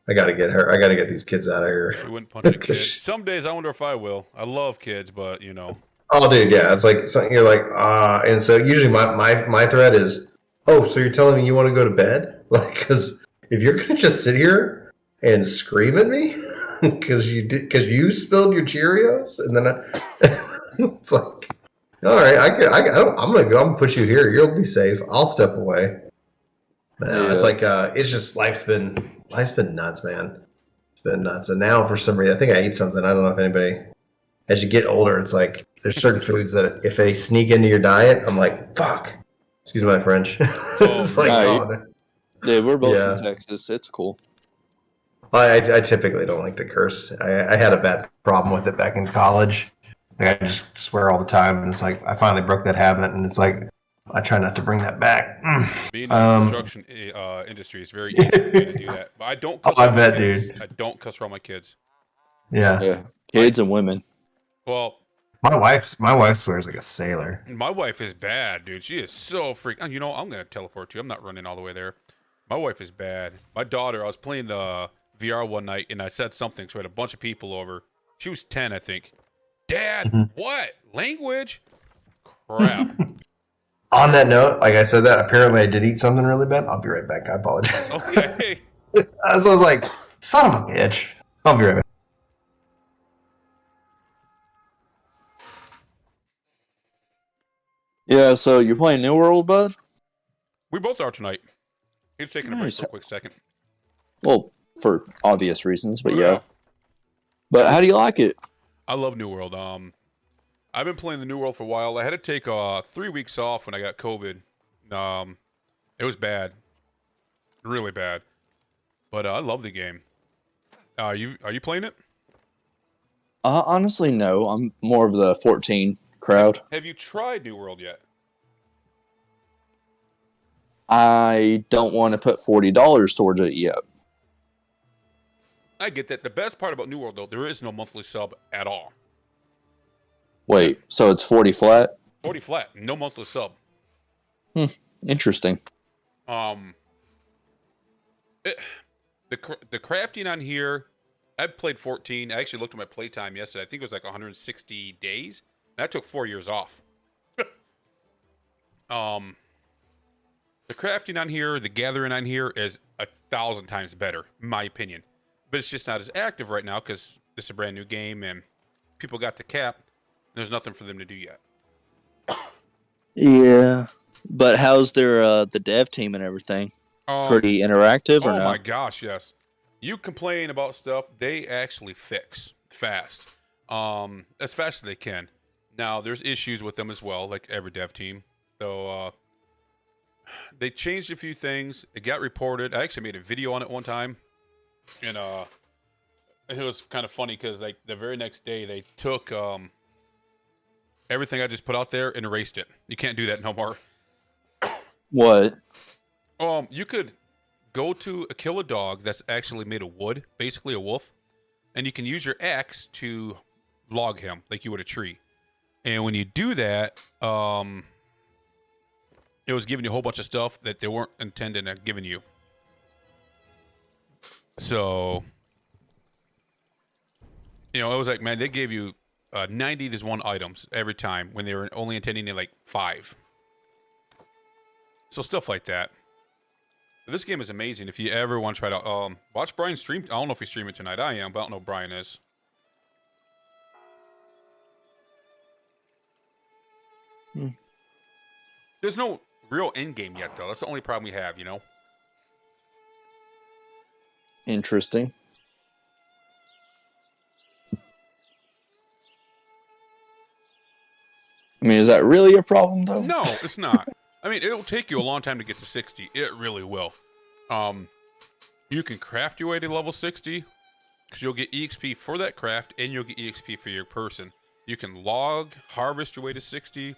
I gotta get her. I gotta get these kids out of here. She wouldn't punch a kid. Some days I wonder if I will. I love kids, but you know. Oh, dude, yeah, it's like something you're like, and so usually my thread is, oh, so you're telling me you want to go to bed? Like, because if you're gonna just sit here and scream at me because you spilled your Cheerios, and then it's like, all right, I'm gonna go. I'm gonna put you here. You'll be safe. I'll step away. But no, it's like it's just life's been nuts, man. It's been nuts, and now for some reason, I think I ate something. I don't know if anybody. As you get older, it's like there's certain foods that if they sneak into your diet, I'm like, fuck. Excuse my French. It's like, yeah, we're both from Texas. It's cool. I typically don't like to curse. I had a bad problem with it back in college. Like I just swear all the time, and it's like I finally broke that habit, and it's like I try not to bring that back. Being in the construction industry is very easy for me to do that. But I don't cuss around my kids. Dude. I don't cuss around my kids. Yeah. Kids and women. Well, my wife swears like a sailor. My wife is bad, dude. She is so freak. You know, I'm gonna teleport to you. I'm not running all the way there. My wife is bad. My daughter. I was playing the VR one night, and I said something. So we had a bunch of people over. She was 10, I think. Dad, what language? Crap. On that note, like I said that, apparently I did eat something really bad. I'll be right back. I apologize. Okay. So I was like, son of a bitch. I'll be right back. Yeah, so you're playing New World, bud? We both are tonight. He's taking a break for a quick second. Well, for obvious reasons, but yeah. But how do you like it? I love New World. I've been playing the New World for a while. I had to take 3 weeks off when I got COVID. It was bad, really bad. But I love the game. Are you playing it? Honestly, no. I'm more of the 14 crowd. Have you tried New World yet? I don't want to put $40 towards it yet. I get that. The best part about New World, though, there is no monthly sub at all. Wait, so it's 40 flat? 40 flat, no monthly sub. Interesting. The crafting on here, I played 14. I actually looked at my playtime yesterday. I think it was like 160 days. And that took 4 years off. The crafting on here, the gathering on here is 1,000 times better, in my opinion. But it's just not as active right now because it's a brand new game and people got the cap. There's nothing for them to do yet. Yeah. But how's their the dev team and everything? Pretty interactive or not? Oh my gosh, yes. You complain about stuff, they actually fix fast. As fast as they can. Now, there's issues with them as well, like every dev team. So, they changed a few things. It got reported. I actually made a video on it one time. And it was kind of funny because like the very next day they took everything I just put out there and erased it. You can't do that no more. What? You could go to kill a dog that's actually made of wood, basically a wolf, and you can use your axe to log him like you would a tree. And when you do that, it was giving you a whole bunch of stuff that they weren't intending on giving you. So, you know, it was like, man, they gave you 90 to 1 items every time when they were only intending to like 5. So stuff like that. But this game is amazing. If you ever want to try it out, watch Brian stream. I don't know if he's streaming tonight. I am, but I don't know if Brian is. There's no real end game yet, though. That's the only problem we have, you know? Interesting. I mean, is that really a problem, though? No, it's not. I mean, it'll take you a long time to get to 60. It really will. You can craft your way to level 60, because you'll get EXP for that craft, and you'll get EXP for your person. You can log, harvest your way to 60.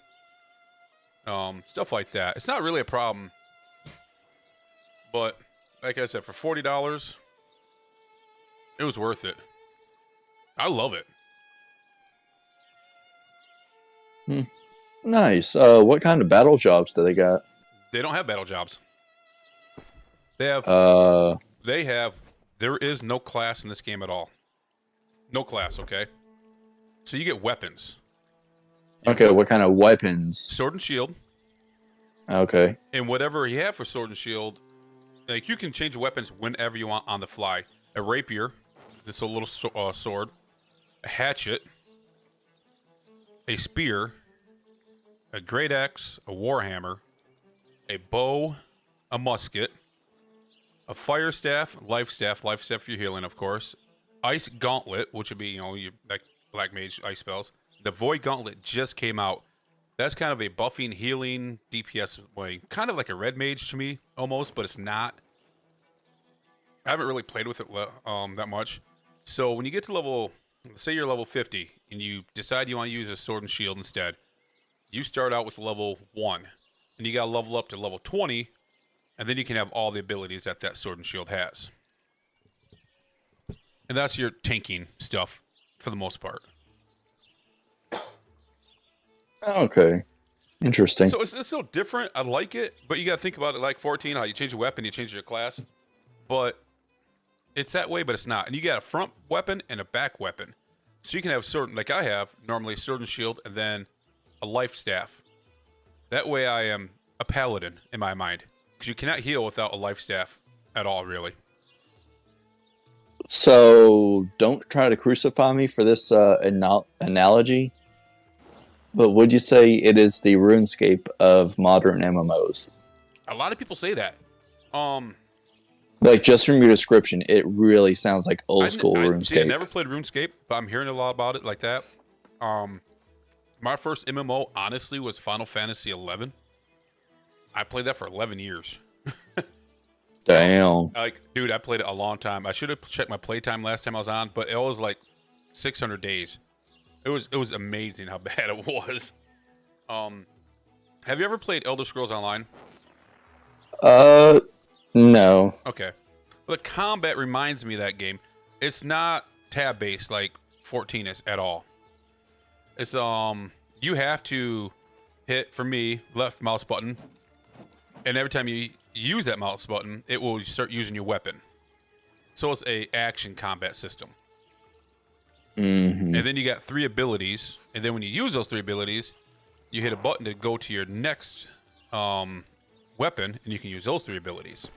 Stuff like that. It's not really a problem. But, like I said, for $40, it was worth it. I love it. Nice. What kind of battle jobs do they got? They don't have battle jobs. They have There is no class in this game at all. No class, okay? So you get weapons. Okay, what kind of weapons? Sword and shield. Okay. And whatever you have for sword and shield, like you can change your weapons whenever you want on the fly. A rapier, it's a little sword. A hatchet. A spear. A great axe. A warhammer. A bow. A musket. A fire staff. Life staff for your healing, of course. Ice gauntlet, which would be, your like black mage ice spells. The void gauntlet just came out. That's kind of a buffing, healing, DPS way. Kind of like a red mage to me, almost, but it's not. I haven't really played with it that much. So when you get to level, say you're level 50, and you decide you want to use a sword and shield instead, you start out with level 1, and you got to level up to level 20, and then you can have all the abilities that sword and shield has. And that's your tanking stuff, for the most part. Okay. Interesting. So it's still different. I like it, but you got to think about it like 14, how you change your weapon, you change your class. But it's that way, but it's not. And you got a front weapon and a back weapon. So you can have sword, like I have, normally sword and shield, and then a life staff. That way I am a paladin in my mind. Because you cannot heal without a life staff at all, really. So don't try to crucify me for this analogy. But would you say it is the RuneScape of modern MMOs? A lot of people say that. Like, just from your description, it really sounds like old school RuneScape. I never played RuneScape, but I'm hearing a lot about it like that. My first MMO, honestly, was Final Fantasy 11. I played that for 11 years. Damn. Like, dude, I played it a long time. I should have checked my playtime last time I was on, but it was like 600 days. It was amazing how bad it was. Have you ever played Elder Scrolls Online? No. Okay. Well, the combat reminds me of that game. It's not tab based like 14 is at all. It's you have to hit, for me, left mouse button, and every time you use that mouse button, it will start using your weapon. So it's a action combat system. Mm-hmm. And then you got 3 abilities, and then when you use those 3 abilities, you hit a button to go to your next weapon, and you can use those 3 abilities.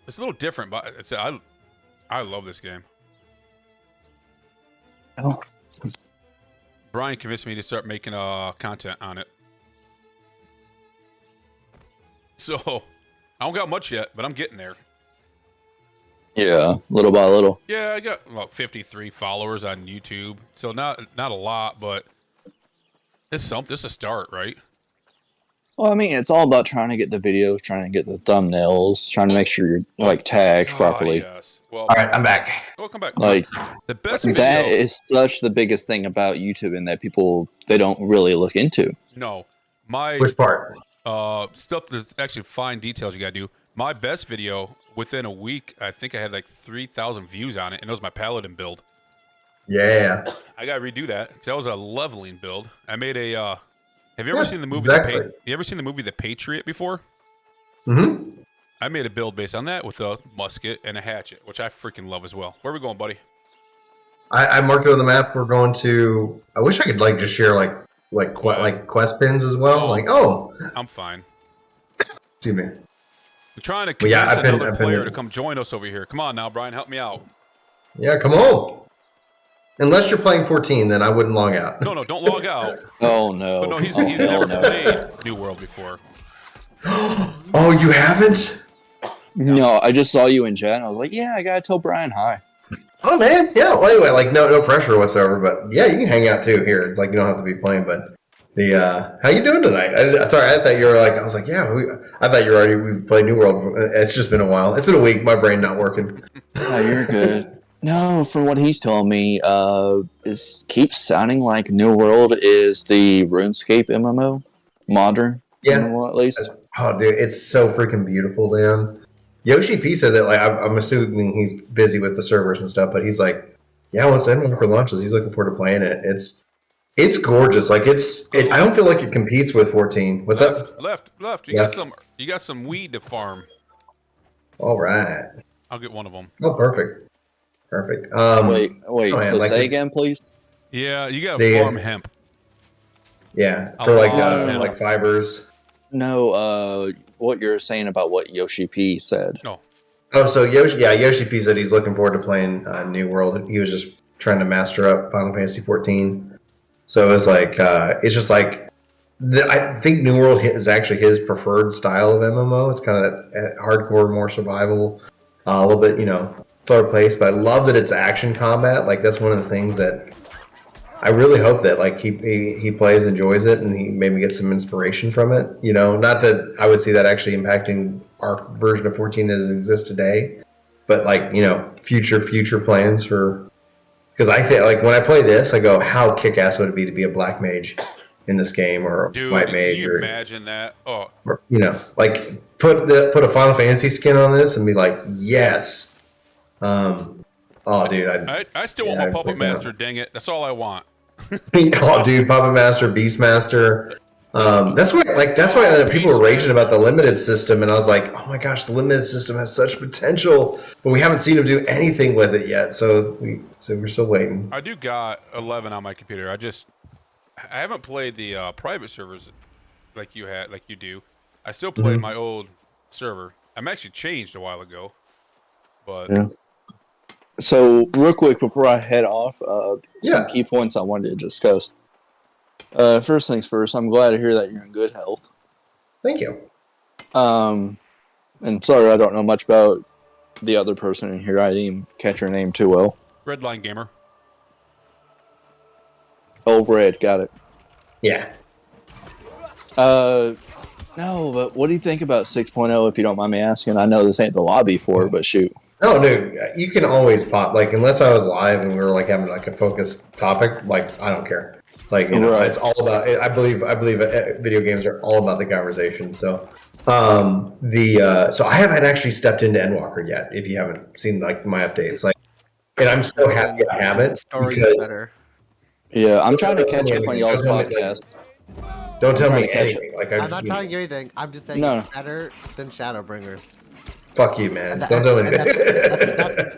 It's a little different, but I love this game. Oh. Brian convinced me to start making content on it. So I don't got much yet, but I'm getting there. Yeah, little by little. Yeah, I got about 53 followers on YouTube, so not a lot, but it's something. It's a start, right? Well, I mean, it's all about trying to get the videos, trying to get the thumbnails, trying to make sure you're like tagged properly. Yes. Well, all right, I'm back. Welcome back. Like, the best that video, is such the biggest thing about YouTube, and that people they don't really look into. No, my Which part? stuff that's actually fine details you gotta do. My best video within a week, I think I had like 3,000 views on it, and it was my paladin build. Yeah. I gotta redo that because that was a leveling build. I made a. Have you ever seen the movie? Exactly. You ever seen the movie The Patriot before? Mm-hmm. I made a build based on that with a musket and a hatchet, which I freaking love as well. Where are we going, buddy? I marked it on the map. We're going to. I wish I could like just share like quest pins as well. I'm fine. Excuse me. I'm trying to convince I've been- another player to come join us over here. Come on now, Brian, help me out. Yeah, come on. Unless you're playing 14, then I wouldn't log out. No, don't log out. Oh no! But no, he's hell never no. played New World before. Oh, you haven't? No, I just saw you in chat, and I was like, "Yeah, I gotta tell Brian hi." Oh man, yeah. Well, anyway, like no pressure whatsoever. But yeah, you can hang out too here. It's like you don't have to be playing. But the how you doing tonight? Sorry, I thought you were like I was like I thought you were already we played New World. It's just been a while. It's been a week. My brain not working. No, you're good. No, from what he's telling me, is keeps sounding like New World is the RuneScape MMO, modern MMO at least. Oh, dude, it's so freaking beautiful, man. Yoshi P said that, like, I'm assuming he's busy with the servers and stuff, but he's like, yeah, once Endwalker launches, he's looking forward to playing it. It's gorgeous. Like, I don't feel like it competes with 14. What's up? Left. You got some weed to farm. All right. I'll get one of them. Oh, perfect. Wait. man, So like say it's- again, please. Yeah, you gotta farm hemp. Yeah, A for lot of hemp. like fibers. No, what you're saying about what Yoshi P said. No. Oh, so Yoshi P said he's looking forward to playing New World. He was just trying to master up Final Fantasy 14. So it was like, it's just like, I think New World is actually his preferred style of MMO. It's kind of that hardcore, more survival, a little bit, slower pace. But I love that it's action combat. Like that's one of the things that I really hope that like he plays, enjoys it, and he maybe gets some inspiration from it. Not that I would see that actually impacting our version of 14 as it exists today, but like future plans for. Because I think like when I play this, I go, how kick-ass would it be to be a black mage in this game, or a Dude, white mage, can you or imagine that? Oh, like put a Final Fantasy skin on this and be like, yes. Oh, dude, I still want my Puppet Master. Dang it, that's all I want. Oh, dude, Puppet Master, Beastmaster. That's why people were raging about the limited system, and I was like, oh my gosh, the limited system has such potential, but we haven't seen them do anything with it yet. So we're still waiting. I do got 11 on my computer. I haven't played the private servers like you do. I still play my old server. I'm actually changed a while ago, but yeah. So real quick before I head off, some key points I wanted to discuss. First things first, I'm glad to hear that you're in good health. Thank you. And sorry I don't know much about the other person in here. I didn't even catch her name too well. Redline Gamer. Oh, Red, got it. Yeah. No, but what do you think about 6.0 if you don't mind me asking? I know this ain't the lobby for it, but shoot. No, dude, you can always pop, like, unless I was live and we were like having like a focused topic, like, I don't care. Like, Right. it's all about, I believe video games are all about the conversation. So, so I haven't actually stepped into Endwalker yet, if you haven't seen like my updates. Like, and I'm so happy I haven't, because better. Yeah, I'm trying to catch up on y'all's podcast. Don't tell trying me to catch anything. Like, I'm not telling you anything. I'm just saying No. it's better than Shadowbringers. Fuck you, man. And Don't tell me anything.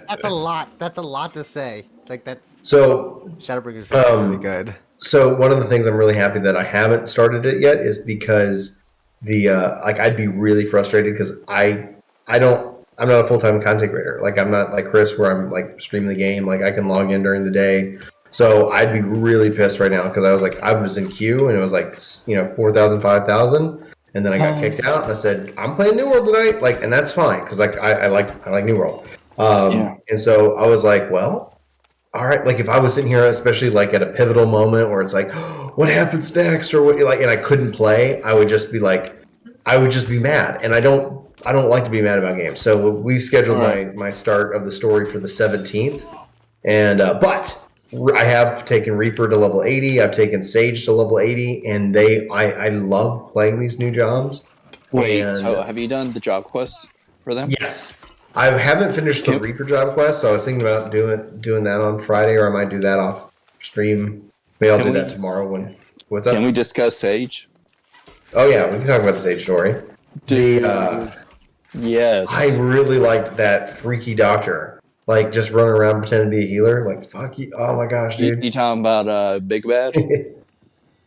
That's a lot. That's a lot to say. Like that's So, Shadowbringers is really good. So one of the things I'm really happy that I haven't started it yet is because I'd be really frustrated because I'm not a full-time content creator. Like I'm not like Chris where I'm like streaming the game. Like I can log in during the day. So I'd be really pissed right now because I was in queue and it was like 4,000, 5,000, and then I got kicked out and I said I'm playing New World tonight. Like, and that's fine because like I like New World. And so I was like, well, all right. Like if I was sitting here, especially like at a pivotal moment where it's like, oh, what happens next, or what, like, and I couldn't play, I would just be mad, and I don't like to be mad about games. So we scheduled my start of the story for the 17th, and but I have taken Reaper to level 80. I've taken Sage to level 80, and I love playing these new jobs. Wait, so have you done the job quests for them? Yes. I haven't finished the Reaper job quest, so I was thinking about doing that on Friday, or I might do that off stream. Maybe I'll do that tomorrow. What's up? Can we discuss Sage? Oh yeah, we can talk about the Sage story. Yes. I really liked that freaky doctor, like just running around pretending to be a healer. Like fuck you! Oh my gosh, dude! You talking about Big Bad?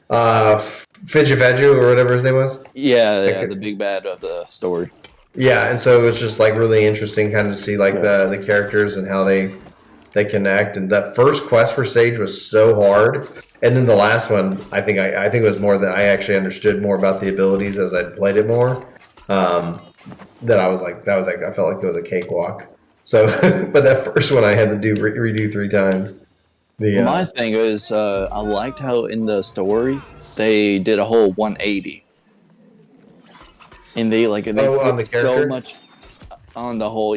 Fidgetu or whatever his name was. Yeah, the Big Bad of the story. Yeah, and so it was just like really interesting, kind of to see like the characters and how they connect. And that first quest for Sage was so hard, and then the last one, I think it was more that I actually understood more about the abilities as I played it more. That I felt like it was a cakewalk. So, but that first one I had to redo 3 times. My thing is, I liked how in the story they did a whole 180. And they put so much on the whole,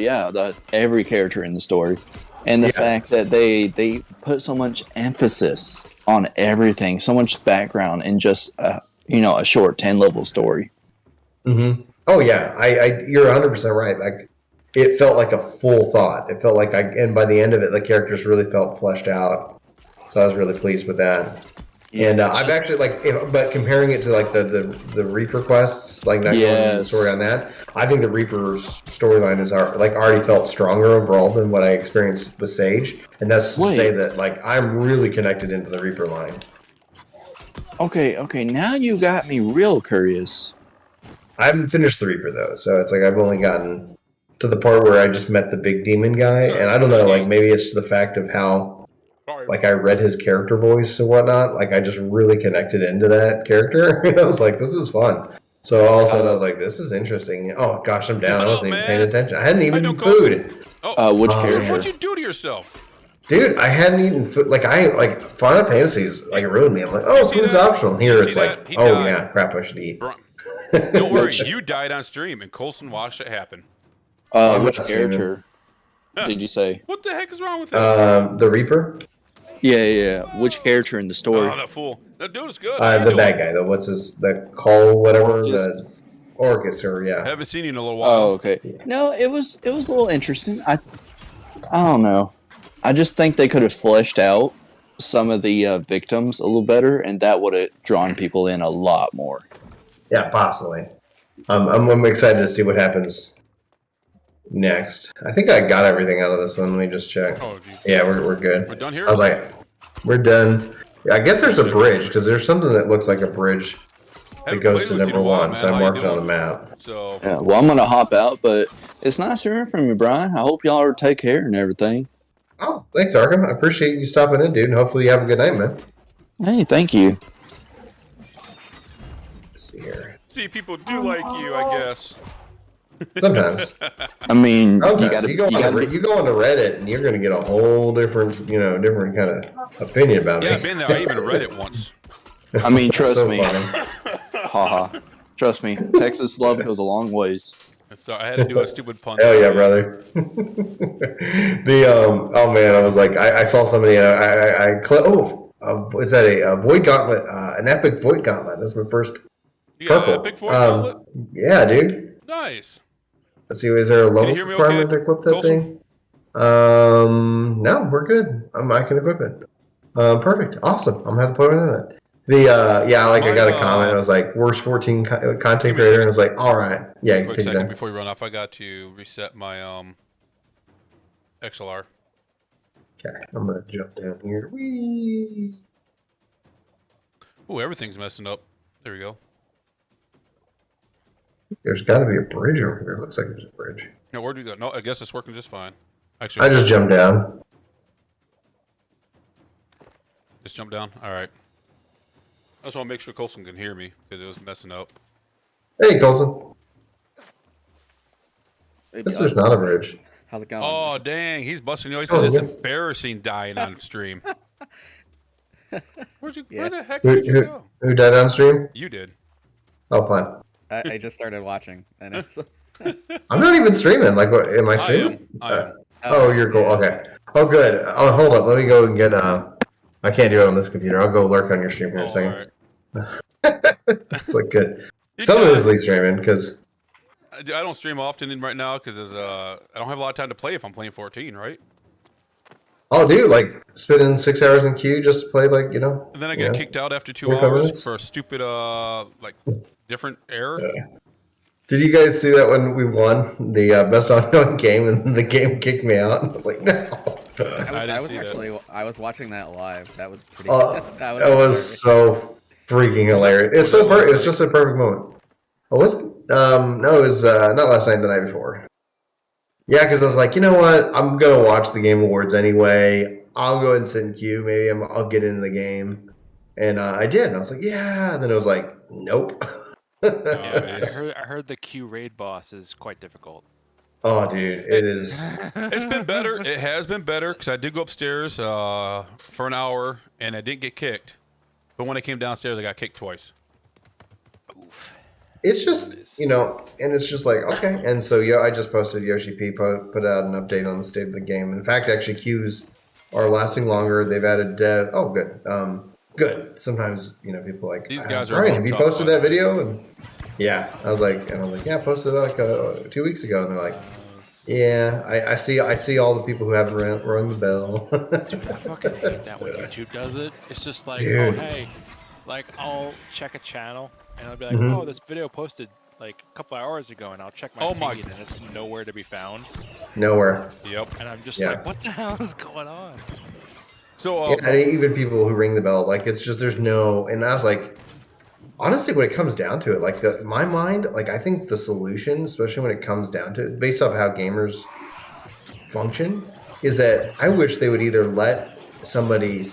every character in the story, and the fact that they put so much emphasis on everything, so much background in just a short 10-level story. Mm-hmm. Oh yeah, you're 100% right. Like it felt like a full thought. It felt like and by the end of it, the characters really felt fleshed out. So I was really pleased with that. And I've actually but comparing it to like the Reaper quests, like not going into the story on that, I think the Reaper's storyline is already felt stronger overall than what I experienced with Sage, and that's to say that like I'm really connected into the Reaper line. Okay. Now you got me real curious. I haven't finished the Reaper though, so it's like I've only gotten to the part where I just met the big demon guy, and I don't know, like maybe it's the fact of how. Like I read his character voice and whatnot. Like I just really connected into that character. And I was like, this is fun. So all of a sudden I was like, this is interesting. Oh gosh, I'm down. I wasn't even paying attention. I hadn't even eaten food. Which character? What'd you do to yourself? Dude, I hadn't eaten food. Like Final Fantasy's like ruined me. I'm like, oh, food's optional. Here it's like, oh yeah, crap, I should eat. Don't worry, you died on stream and Coulson watched it happen. Which character did you say? What the heck is wrong with him? The Reaper. Yeah. Which character in the story? Oh, that fool. That dude is good. The bad guy, though. The Cole, whatever. The Orcus, I haven't seen you in a little while. Oh, okay. No, it was a little interesting. I don't know. I just think they could have fleshed out some of the victims a little better, and that would have drawn people in a lot more. Yeah, possibly. I'm excited to see what happens next. I think I got everything out of this one. Let me just check. Oh, geez. Yeah, we're good. We're done here? I was like, we're done. I guess there's a bridge, because there's something that looks like a bridge that goes to number one, so I marked it on the map. So yeah, well, I'm going to hop out, but it's nice hearing from you, Brian. I hope y'all are take care and everything. Oh, thanks, Arkham. I appreciate you stopping in, dude, and hopefully you have a good night, man. Hey, thank you. Let's see here. See, people do like you, I guess. Sometimes. I mean, you go onto Reddit and you're going to get a whole different, different kind of opinion about me. Yeah, I've been there. I even read it once. I mean, trust me. Haha. Trust me. Texas love goes a long ways. So I had to do a stupid pun. Hell yeah, brother. Oh man, I was like, I saw somebody, is that a Void Gauntlet, an epic Void Gauntlet? That's my first purple. Epic Void Gauntlet? Yeah, dude. Nice. Let's see, is there a level requirement to equip that thing? No, we're good. I can equip it. Perfect. Awesome. I'm going to have to play with that. I got a comment. I was like, worst 14 content creator. And I was like, all right. Yeah, quick second before you run off, I got to reset my XLR. Okay, I'm going to jump down here. Whee! Ooh, everything's messing up. There we go. There's got to be a bridge over here. Looks like there's a bridge. No, where do we go? No, I guess it's working just fine. Actually, I just jumped down. Just jump down? All right. I just want to make sure Coulson can hear me because it was messing up. Hey, Coulson. There's not a bridge. How's it going? Oh, dang. He's busting you. He said it's embarrassing dying on stream. Where the heck did you go? Who died on stream? You did. Oh, fine. I just started watching. And it's I'm not even streaming. Like, what, am I streaming? I am. Oh, you're cool. Okay. Oh, good. Oh, hold up. Let me go and get. I can't do it on this computer. I'll go lurk on your stream here in a second. Right. It's like good. Some of it is streaming because I don't stream often right now because I don't have a lot of time to play if I'm playing 14, right? Oh, dude, like spending 6 hours in queue just to play, like And then I get kicked out after 2 hours for a stupid different error. Did you guys see that when we won the best ongoing game and the game kicked me out? I was like, no. I was watching that live. That was pretty. That was so freaking hilarious. It's so perfect. It was just a perfect moment. Oh, was it? No, it was not last night. The night before. Yeah, because I was like, you know what? I'm gonna watch the Game Awards anyway. I'll go ahead and sit in queue. Maybe I'll get into the game, and I did. And I was like, yeah. And then it was like, nope. I heard the Q raid boss is quite difficult. Oh, dude, it is. It's been better. It has been better because I did go upstairs for an hour and I didn't get kicked. But when I came downstairs, I got kicked twice. Oof. It's just, and it's just like, okay. And so, I just posted Yoshi P put out an update on the state of the game. In fact, actually, queues are lasting longer. They've added dev. Oh, good. Good. Sometimes, people like, these guys are. Brian, have you posted that video? And yeah, I was like, yeah, I posted that like 2 weeks ago. And they're like, Yeah, I see all the people who haven't rung the bell. Dude, I fucking hate that when YouTube does it. It's just like, oh Dude. hey, like I'll check a channel and I'll be like, Mhm. oh, this video posted like a couple hours ago, and I'll check my Oh feed my- and it's nowhere to be found. Nowhere. Yep. And I'm just Yeah. like, what the hell is going on? So Yeah, and even people who ring the bell, like it's just there's no. And I was like, honestly, when it comes down to it, like my mind, like I think the solution, especially when it comes down to it, based off how gamers function, is that I wish they would either let somebody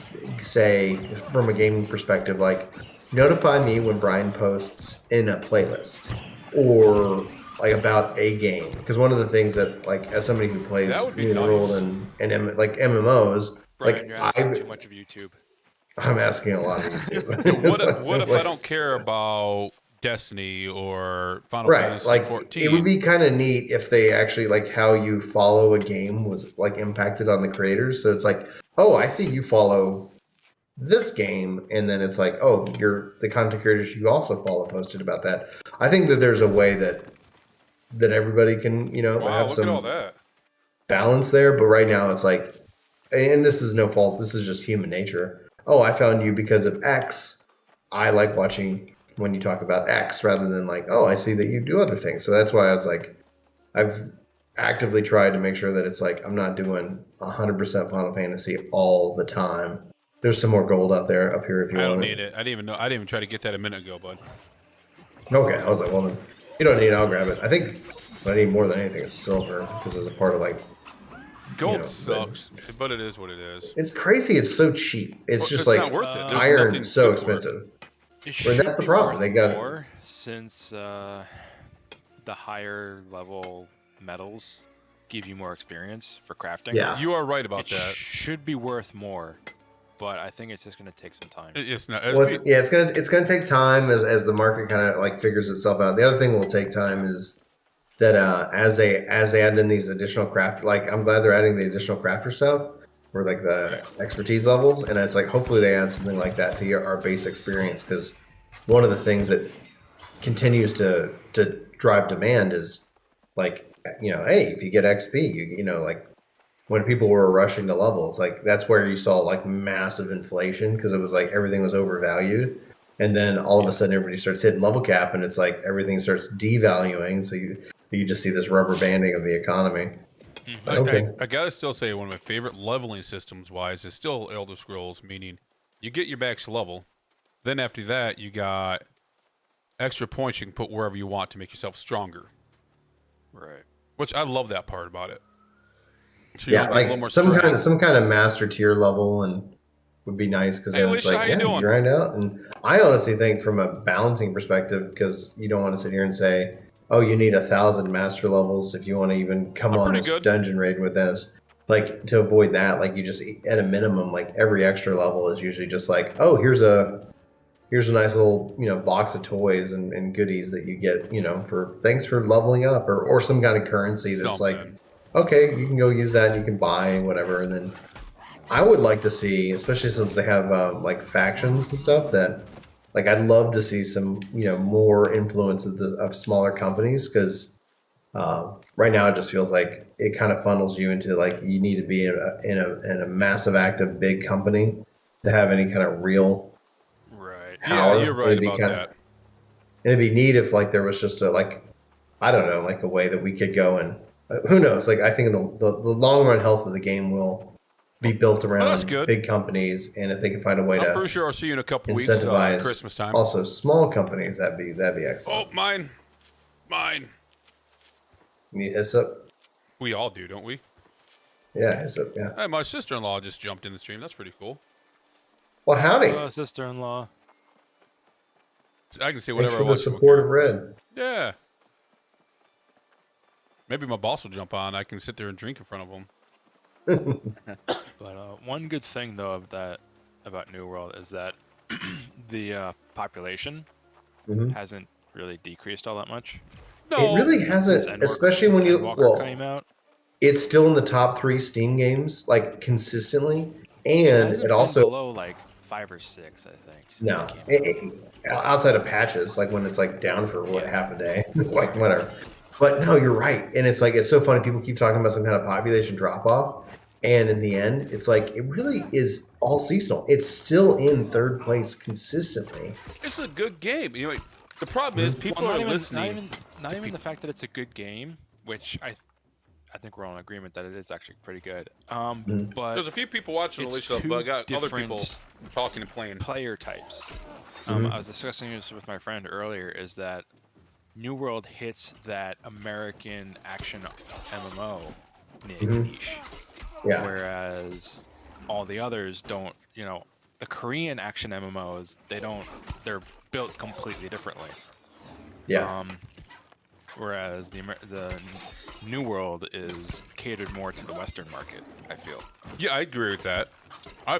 say, from a gaming perspective, like notify me when Brian posts in a playlist or like about a game. Because one of the things that, like, as somebody who plays That would be New nice. World and like MMOs, Brian, like you're asking too much of YouTube. I'm asking a lot of YouTube. what if I don't care about Destiny or Final Right, Fantasy like 14? it would be kind of neat if they actually, like, how you follow a game was like impacted on the creators. So it's like, oh, I see you follow this game, and then it's like, oh, you're the content creators you also follow posted about that. I think that there's a way that everybody can, Wow, have look at all some that. balance there. But right now, it's like, and this is no fault. This is just human nature. Oh, I found you because of X. I like watching when you talk about X rather than like, oh, I see that you do other things. So that's why I was like, I've actively tried to make sure that it's like I'm not doing 100% Final Fantasy all the time. There's some more gold out there up here if you I want don't need it. I didn't even know. I didn't even try to get that a minute ago, bud. Okay, I was like, well then, you don't need it. I'll grab it. I think what I need more than anything is silver because it's a part of like. Gold sucks, but it is what it is. It's crazy. It's so cheap. It's just It's like not worth it. There's iron nothing so good for it. expensive. It Well, that's should the be problem. worth They got more since the higher level metals give you more experience for crafting. Yeah. You are right about It that. should be worth more, but I think it's just going to take some time. It's not. Well, it's gonna take time as the market kind of like figures itself out. The other thing will take time is that as they add in these additional craft, like I'm glad they're adding the additional crafter stuff or like the expertise levels, and it's like hopefully they add something like that to our base experience, because one of the things that continues to drive demand is like, hey, if you get XP, like when people were rushing to level, it's like that's where you saw like massive inflation because it was like everything was overvalued. And then all of a sudden everybody starts hitting level cap and it's like everything starts devaluing. So you just see this rubber banding of the economy. I gotta still say one of my favorite leveling systems wise is still Elder Scrolls, meaning you get your max level, then after that you got extra points you can put wherever you want to make yourself stronger. Right. Which I love that part about it. So Yeah, like some strength. kind of master tier level and would be nice because then it's Alicia, like, how you doing? grind out. And I honestly think from a balancing perspective, because you don't want to sit here and say, oh, you need 1,000 master levels if you want to even come on this dungeon raid with this. Like, to avoid that, like you just at a minimum, like every extra level is usually just like, oh, here's a nice little box of toys and goodies that you get for thanks for leveling up, or some kind of currency that's like, okay, you can go use that and you can buy whatever. And then I would like to see, especially since they have like factions and stuff, that like I'd love to see some more influence of smaller companies, because right now it just feels like it kind of funnels you into like you need to be in a massive active big company to have any kind of real power. Yeah, you're right about that. And it'd be neat if like there was just a like, I don't know, like a way that we could go and who knows? Like I think the long run health of the game will be built around big companies, and if they can find a way to, I'm pretty sure I'll see you in a couple weeks. Christmas time. Also, small companies, that'd be excellent. Oh, mine. You need hyssop? We all do, don't we? Yeah, hyssop. Yeah. Hey, my sister-in-law just jumped in the stream. That's pretty cool. Well, howdy. Hello, sister-in-law. I can say whatever I want. want. Thanks for the support of Red. Yeah. Maybe my boss will jump on. I can sit there and drink in front of him. But one good thing though about New World is that the population hasn't really decreased all that much. No, it really hasn't, especially when came out. It's still in the top 3 Steam games, like consistently, and it also below like 5 or 6, I think. No, outside of patches, like when it's like down for half a day, like whatever. But no, you're right. And it's like, it's so funny. People keep talking about some kind of population drop off. And in the end, it's like, it really is all seasonal. It's still in third place consistently. It's a good game. You know, the problem is people are listening. Not even the fact that it's a good game, which I think we're all in agreement that it is actually pretty good. But there's a few people watching the show, but I got other people talking and playing. Player types. I was discussing this with my friend earlier. Is that New World hits that American action MMO niche, whereas all the others don't. You know, the Korean action MMOs, they don't. They're built completely differently. Yeah. Whereas the New World is catered more to the Western market, I feel. Yeah, I agree with that. I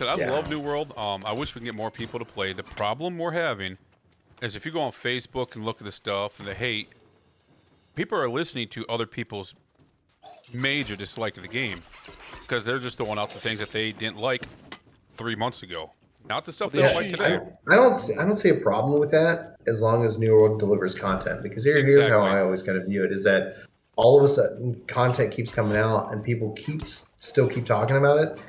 love New World. I wish we can get more people to play. The problem we're having is if you go on Facebook and look at the stuff and the hate, people are listening to other people's major dislike of the game because they're just throwing out the things that they didn't like 3 months ago. Not the stuff they don't like today. I don't see a problem with that as long as New World delivers content. Because here's how I always kind of view it: is that all of a sudden content keeps coming out and people still keep talking about it.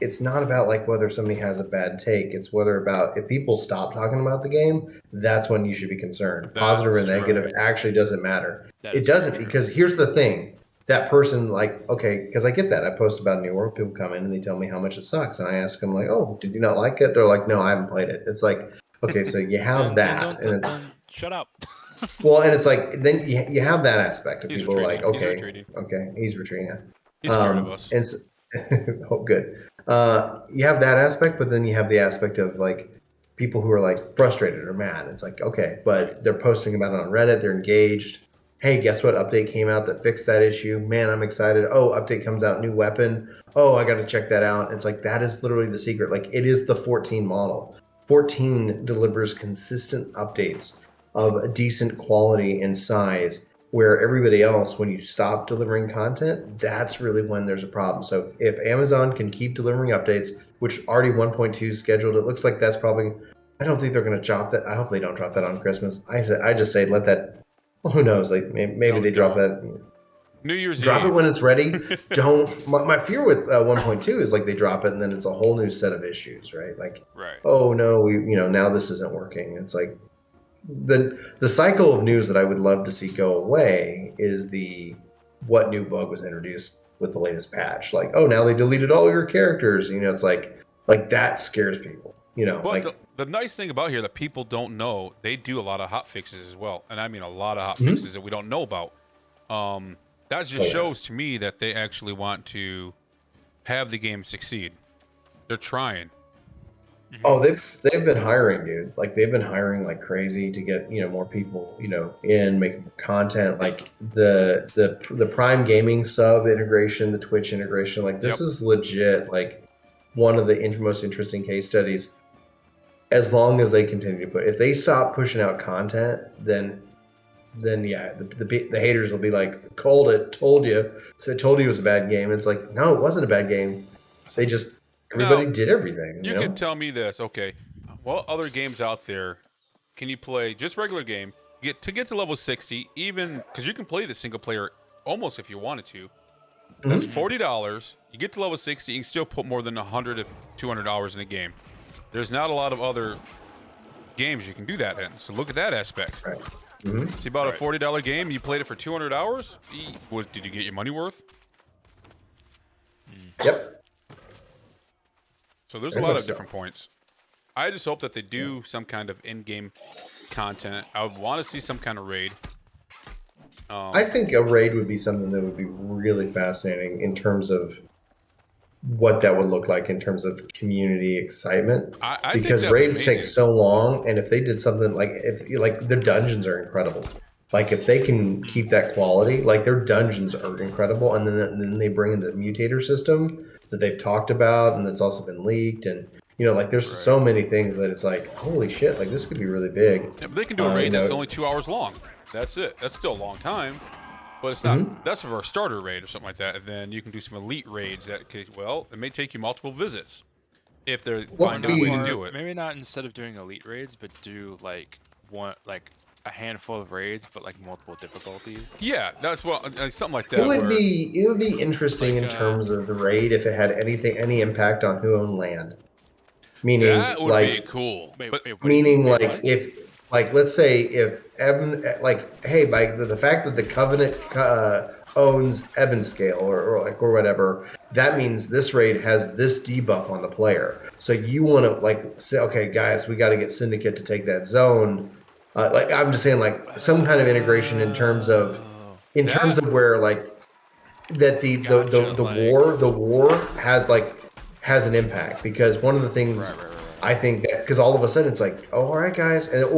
It's not about like whether somebody has a bad take. It's whether about if people stop talking about the game, that's when you should be concerned. Positive or negative actually doesn't matter. It doesn't, because here's the thing. That person, like, okay, because I get that. I post about New World, people come in and they tell me how much it sucks. And I ask them, like, oh, did you not like it? They're like, no, I haven't played it. It's like, okay, so you have that. And it's, shut up. Well, and it's like, then you have that aspect of He's people retreating. like, okay, he's retreating. He's scared of us. And so, oh, good. You have that aspect, but then you have the aspect of like people who are like frustrated or mad. It's like, okay, but they're posting about it on Reddit. They're engaged. Hey, guess what? Update came out that fixed that issue. Man, I'm excited. Oh, update comes out, new weapon. Oh, I got to check that out. It's like, that is literally the secret. Like, it is the 14 model. 14 delivers consistent updates of a decent quality and size, where everybody else, when you stop delivering content, that's really when there's a problem. So if Amazon can keep delivering updates, which already 1.2 is scheduled, it looks like that's probably, I don't think they're going to drop that. I hope they don't drop that on Christmas. I just say let that, well, who knows? Like maybe they drop that. New Year's Drop Eve. it when it's ready. Don't. My fear with 1.2 is like they drop it and then it's a whole new set of issues, right? Like, oh no, now this isn't working. It's like the cycle of news that I would love to see go away is what new bug was introduced with the latest patch. Like, oh, now they deleted all your characters. It's like that scares people. But like the nice thing about here that people don't know, they do a lot of hot fixes as well, and I mean a lot of hot fixes that we don't know about. That just shows to me that they actually want to have the game succeed. They're trying. Oh, they've been hiring, dude. Like they've been hiring like crazy to get more people in making content. Like the Prime Gaming sub integration, the Twitch integration. Like this is legit. Like one of the most interesting case studies. As long as they continue to if they stop pushing out content, then yeah, the haters will be like, told you. So I told you it was a bad game. It's like, no, it wasn't a bad game. They just everybody did everything. You can tell me this, okay? What other games out there can you play just regular game to get to level 60? Even because you can play the single player almost if you wanted to. That's $40. You get to level 60, you can still put more than $100 to $200 in a game. There's not a lot of other games you can do that in. So look at that aspect. Right. See, about a $40 game, you played it for 200 hours. Did you get your money worth? Yep. So there's a lot of different points. I just hope that they do some kind of in-game content. I would want to see some kind of raid. I think a raid would be something that would be really fascinating in terms of what that would look like in terms of community excitement. Because raids take so long, and if they did something like their dungeons are incredible. Like if they can keep that quality, like their dungeons are incredible, and then they bring in the mutator system that they've talked about, and that's also been leaked, and like there's so many things that it's like, holy shit, like this could be really big. Yeah, but they can do a raid that's only 2 hours long. That's it. That's still a long time, but it's not. That's for a starter raid or something like that. And then you can do some elite raids that could, it may take you multiple visits if they find a way to do it. Maybe not instead of doing elite raids, but do like a handful of raids, but like multiple difficulties. Yeah, that's what something like that. It would be interesting in terms of the raid if it had any impact on who owned land. Meaning, that would be cool. Meaning, if let's say if Eben, hey, by the fact that the Covenant owns Ebonscale or whatever, that means this raid has this debuff on the player. So you want to say, okay, guys, we got to get Syndicate to take that zone. I'm just saying, some kind of integration in terms of where that the war has an impact, because one of the things I think that, because all of a sudden it's all right, guys, and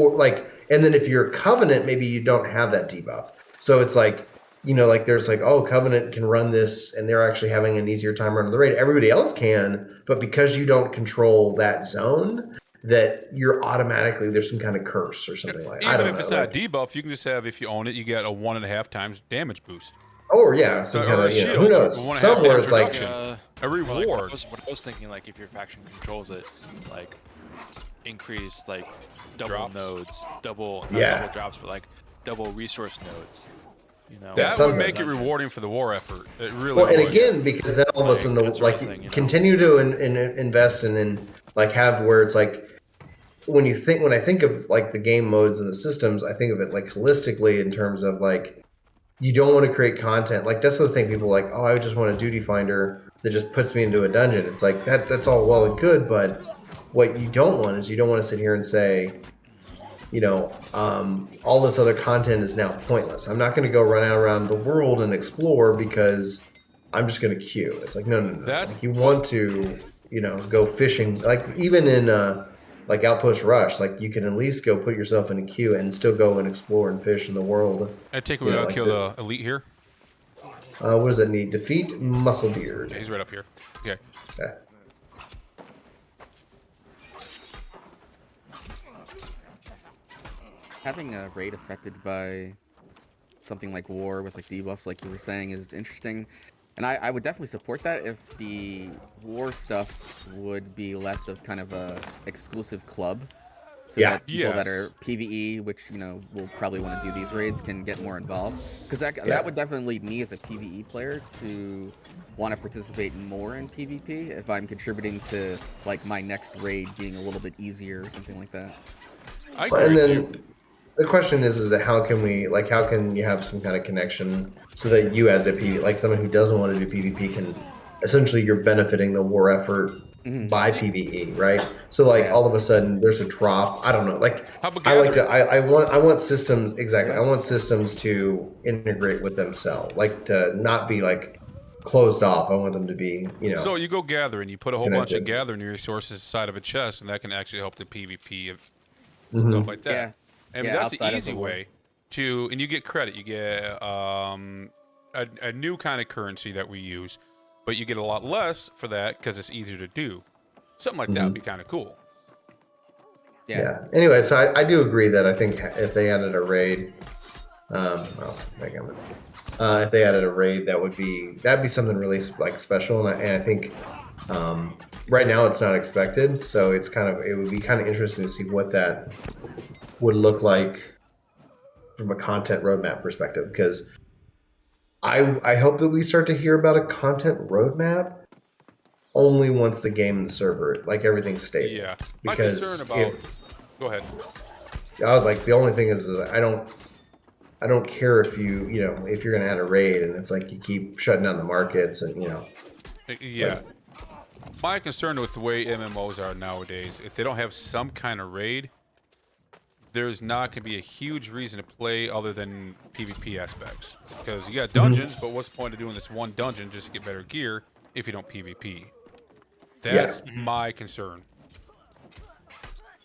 then if you're Covenant, maybe you don't have that debuff, so it's there's Covenant can run this and they're actually having an easier time running the raid. Everybody else can, but because you don't control that zone, that you're automatically, there's some kind of curse or something like that. Even if it's not a debuff, you can just have, if you own it, you get a 1.5 times damage boost. Oh yeah, some kind of, who knows? Somewhere it's a reward. What I was thinking, if your faction controls it, increase double drops. Nodes, double drops, but double resource nodes. That would make it rewarding for the war effort. It really would. And again, because then all of a sudden, continue to invest and have where it's when I think of the game modes and the systems, I think of it holistically in terms of you don't want to create content. That's the thing, people are I just want a duty finder that just puts me into a dungeon. It's that's all well and good, but what you don't want is you don't want to sit here and say, all this other content is now pointless. I'm not going to go run out around the world and explore because I'm just going to queue. It's no. You want to, go fishing. Even in Outpost Rush, you can at least go put yourself in a queue and still go and explore and fish in the world. I take a while to kill the elite here. What does that need? Defeat Musclebeard. Yeah, he's right up here. Okay. Having a raid affected by something like war with debuffs, like you were saying, is interesting. And I would definitely support that if the war stuff would be less of kind of a exclusive club. So that people that are PvE, which, will probably want to do these raids, can get more involved. Because that would definitely lead me as a PvE player to want to participate more in PvP if I'm contributing to, my next raid being a little bit easier or something like that. I agree. And then the question is that how can you have some kind of connection so that you as a PvP, someone who doesn't want to do PvP, can essentially, you're benefiting the war effort by PvE, right? So all of a sudden there's a drop. I don't know. I want systems, exactly. I want systems to integrate with themselves, to not be closed off. I want them to be, So you go gather and you put a whole bunch of gathering resources inside of a chest, and that can actually help the PvP stuff like that. Yeah. And that's the easy way to, and you get credit. You get a new kind of currency that we use, but you get a lot less for that because it's easier to do. Something like that would be kind of cool. Yeah. Anyway, so I do agree that I think if they added a raid, if they added a raid, that'd be something really special, and I think right now it's not expected, so it would be kind of interesting to see what that would look like from a content roadmap perspective, because I hope that we start to hear about a content roadmap only once the game and the server, everything's stable. Yeah. Because my concern about... Go ahead. I was the only thing is that I don't care if if you're gonna add a raid and it's you keep shutting down the markets and Yeah. My concern with the way MMOs are nowadays, if they don't have some kind of raid, there's not going to be a huge reason to play other than PvP aspects. Because you got dungeons, but what's the point of doing this one dungeon just to get better gear if you don't PvP? That's my concern.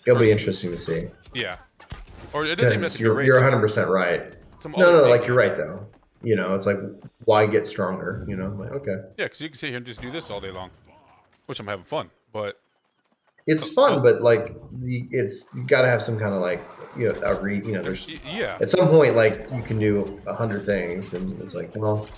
It'll be interesting to see. Yeah. Or it doesn't even have to be a raid. You're 100% right. No, you're right though. It's why get stronger? Okay. Yeah, because you can sit here and just do this all day long, which I'm having fun, but it's fun, but you got to have some kind of there's at some point you can do 100 things, and it's the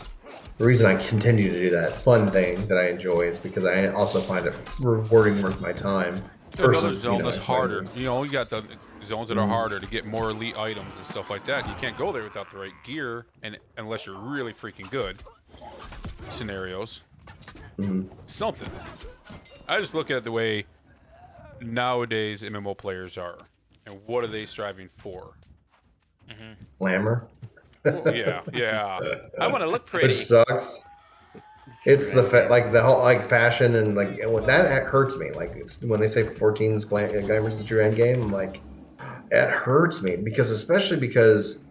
reason I continue to do that fun thing that I enjoy is because I also find it rewarding worth my time. Another zone that's harder. You got the zones that are harder to get more elite items and stuff like that. You can't go there without the right gear, and unless you're really freaking good. Scenarios. Something. I just look at the way nowadays MMO players are, and what are they striving for? Glamour. Well, yeah. I want to look pretty. Which sucks. It's the the whole like fashion and like that hurts me. Like it's when they say 14's glamour's the true end game. I'm like, it hurts me especially because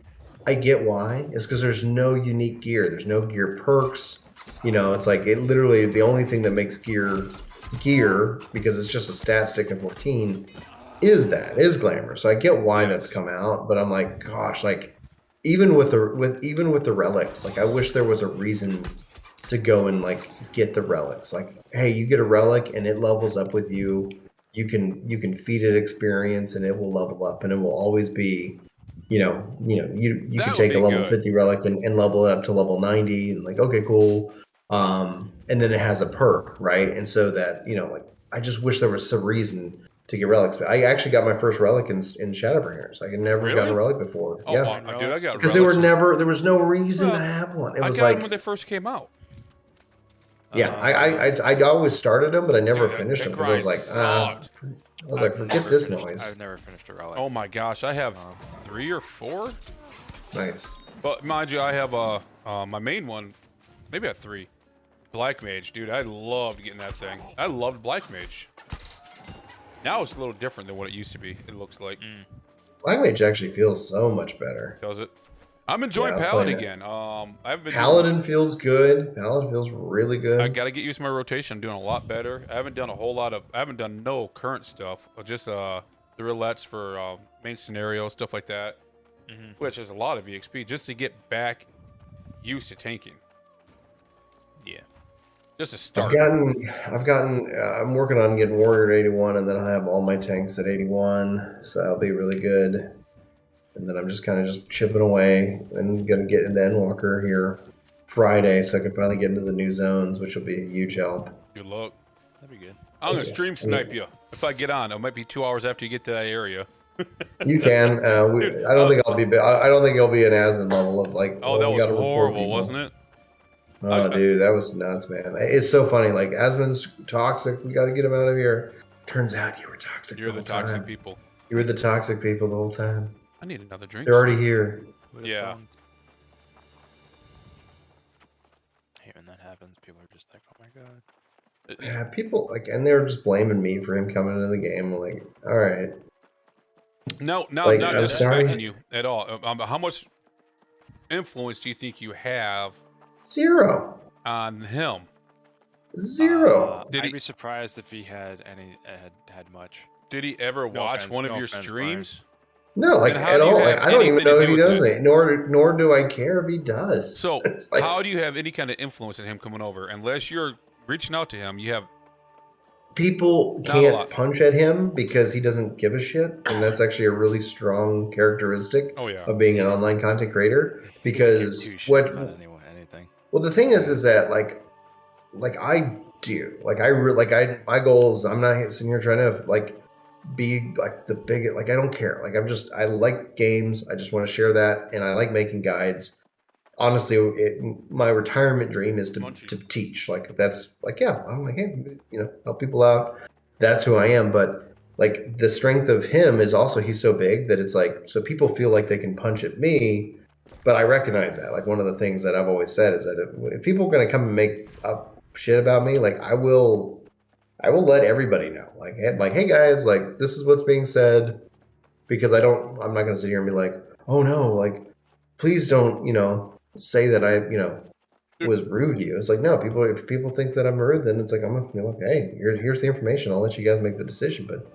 I get why. It's because there's no unique gear. There's no gear perks. You know, it's like it literally the only thing that makes gear because it's just a stat stick in 14 is glamour. So I get why that's come out, but I'm like, gosh, like even with the relics, like I wish there was a reason to go and like get the relics. Like, hey, you get a relic and it levels up with you. You can feed it experience and it will level up, and it will always be, you can take a level 50 relic and level it up to level 90 and like, okay, cool. And then it has a perk, right? And so that, like I just wish there was some reason to get relics. But I actually got my first relic in Shadowbringers. I had never gotten a relic before. Oh, yeah, dude, I got because there was no reason to have one. It was I got them when they first came out. Yeah, I always started them, but I never finished them because I was like, forget this noise. I've never finished a relic. Oh my gosh, I have 3 or 4. Nice. But mind you, I have my main one. Maybe I have 3. Black Mage, dude. I loved getting that thing. I loved Black Mage. Now it's a little different than what it used to be. It looks like. Black Mage actually feels so much better. Does it? I'm enjoying Paladin again. I've been Paladin feels good. Paladin feels really good. I got to get used to my rotation. I'm doing a lot better. I haven't done no current stuff. Just the roulettes for main scenario stuff like that, which is a lot of EXP just to get back used to tanking. Yeah, just to start. I'm working on getting Warrior to 81, and then I'll have all my tanks at 81, so that'll be really good. And then I'm just kind of chipping away and going to get into Endwalker here Friday so I can finally get into the new zones, which will be a huge help. Good luck. That'd be good. I'm going to stream snipe you. If I get on, it might be 2 hours after you get to that area. You can. Dude, I don't think I'll be. I don't think it'll be an Asmon level of like. Oh, that was horrible, wasn't it? Oh, dude, that was nuts, man. It's so funny. Like Asmon's toxic. We got to get him out of here. Turns out you were toxic. You're the toxic people. You were the toxic people the whole time. I need another drink. They're already here. Yeah. I hate when that happens. People are just like, "Oh my god." Yeah, people like, and they're just blaming me for him coming into the game. I'm like, all right. No, like, not disrespecting you at all. How much influence do you think you have? 0 on him. 0. I'd be surprised if he had had much. Did he ever watch one of your streams? No, like at all. Like, I don't even know if he does it. Nor do I care if he does. So like, how do you have any kind of influence in him coming over? Unless you're reaching out to him, you have. People can't punch at him because he doesn't give a shit, and that's actually a really strong characteristic of being an online content creator. Because well, the thing is that like I do, my goal is I'm not sitting here trying to like be like the biggest, like I don't care, like I like games, I just want to share that, and I like making guides. Honestly, my retirement dream is to teach. Like that's like, I'm like, hey, help people out. That's who I am. But like the strength of him is also he's so big that it's like, so people feel like they can punch at me. But I recognize that. Like one of the things that I've always said is that if people are going to come and make up shit about me, like I will let everybody know. Like, hey guys, like this is what's being said, because I'm not going to sit here and be like, oh no, like please don't, say that I, was rude to you. It's like, no, if people think that I'm rude, then it's like, I'm hey, here's the information. I'll let you guys make the decision. But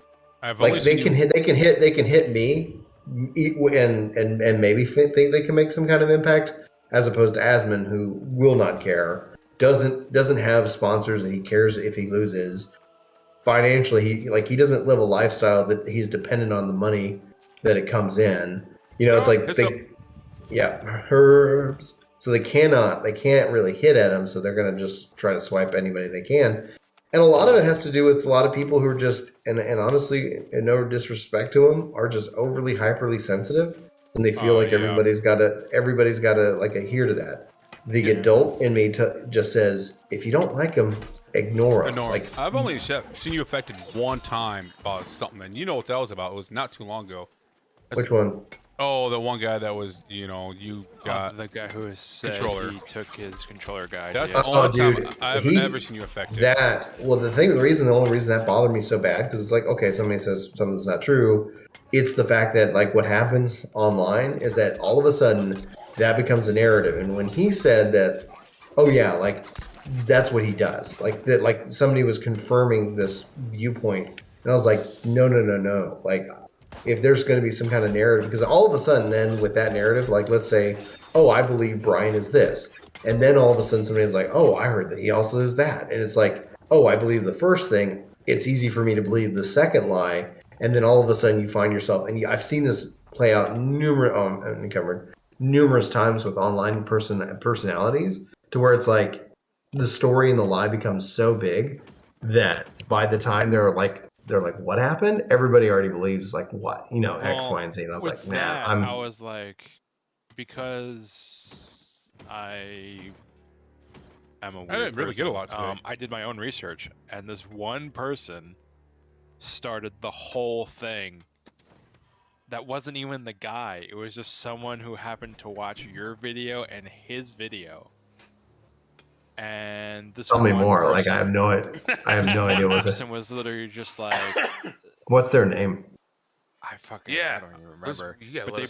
like they can hit me and maybe think they can make some kind of impact, as opposed to Asmon, who will not care, doesn't have sponsors that he cares if he loses. Financially, he doesn't live a lifestyle that he's dependent on the money that it comes in. It's like herbs. So they can't really hit at him, so they're gonna just try to swipe anybody they can. And a lot of it has to do with a lot of people who are just, and honestly, and no disrespect to them, are just overly hyperly sensitive, and they feel like everybody's got to like adhere to that. The adult in me just says, if you don't like them, ignore them. Like, I've only seen you affected one time about something, and you know what that was about. It was not too long ago. Which one? Oh, the one guy that was, you got the guy who said controller. he took his controller guy. That's the only time I've ever seen you affected. The only reason that bothered me so bad, because it's like, okay, somebody says something that's not true. It's the fact that like what happens online is that all of a sudden that becomes a narrative. And when he said that, oh yeah, like that's what he does, like that, like somebody was confirming this viewpoint, and I was like, no, like. If there's going to be some kind of narrative, because all of a sudden then with that narrative, like let's say, oh, I believe Brian is this. And then all of a sudden somebody's like, oh, I heard that he also is that. And it's like, oh, I believe the first thing. It's easy for me to believe the second lie. And then all of a sudden you find yourself, and I've seen this play out numerous times with online personalities, to where it's like the story and the lie becomes so big that by the time they're like, what happened? Everybody already believes like what, X, Y, and Z. And I was like, man, I was like, because I am a weird I didn't really get a lot today. I did my own research, and this one person started the whole thing. That wasn't even the guy. It was just someone who happened to watch your video and his video. And this tell me more. Person, like I have no idea what person was literally just like, what's their name? I don't even remember.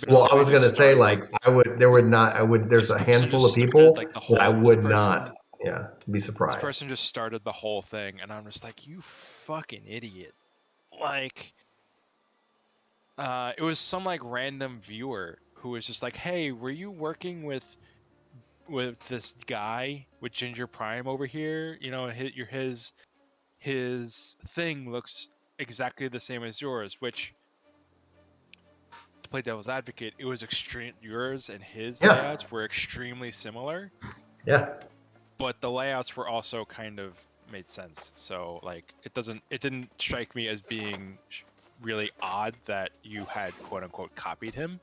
Well, I was gonna say like there's a handful of people that I would not be surprised. This person just started the whole thing, and I'm just like, you fucking idiot. Like, it was some like random viewer who was just like, hey, were you working with this guy with Ginger Prime over here? His thing looks exactly the same as yours, which, to play devil's advocate, it was extreme. Yours and his layouts were extremely similar. Yeah. But the layouts were also kind of made sense. So like it didn't strike me as being really odd that you had quote unquote copied him.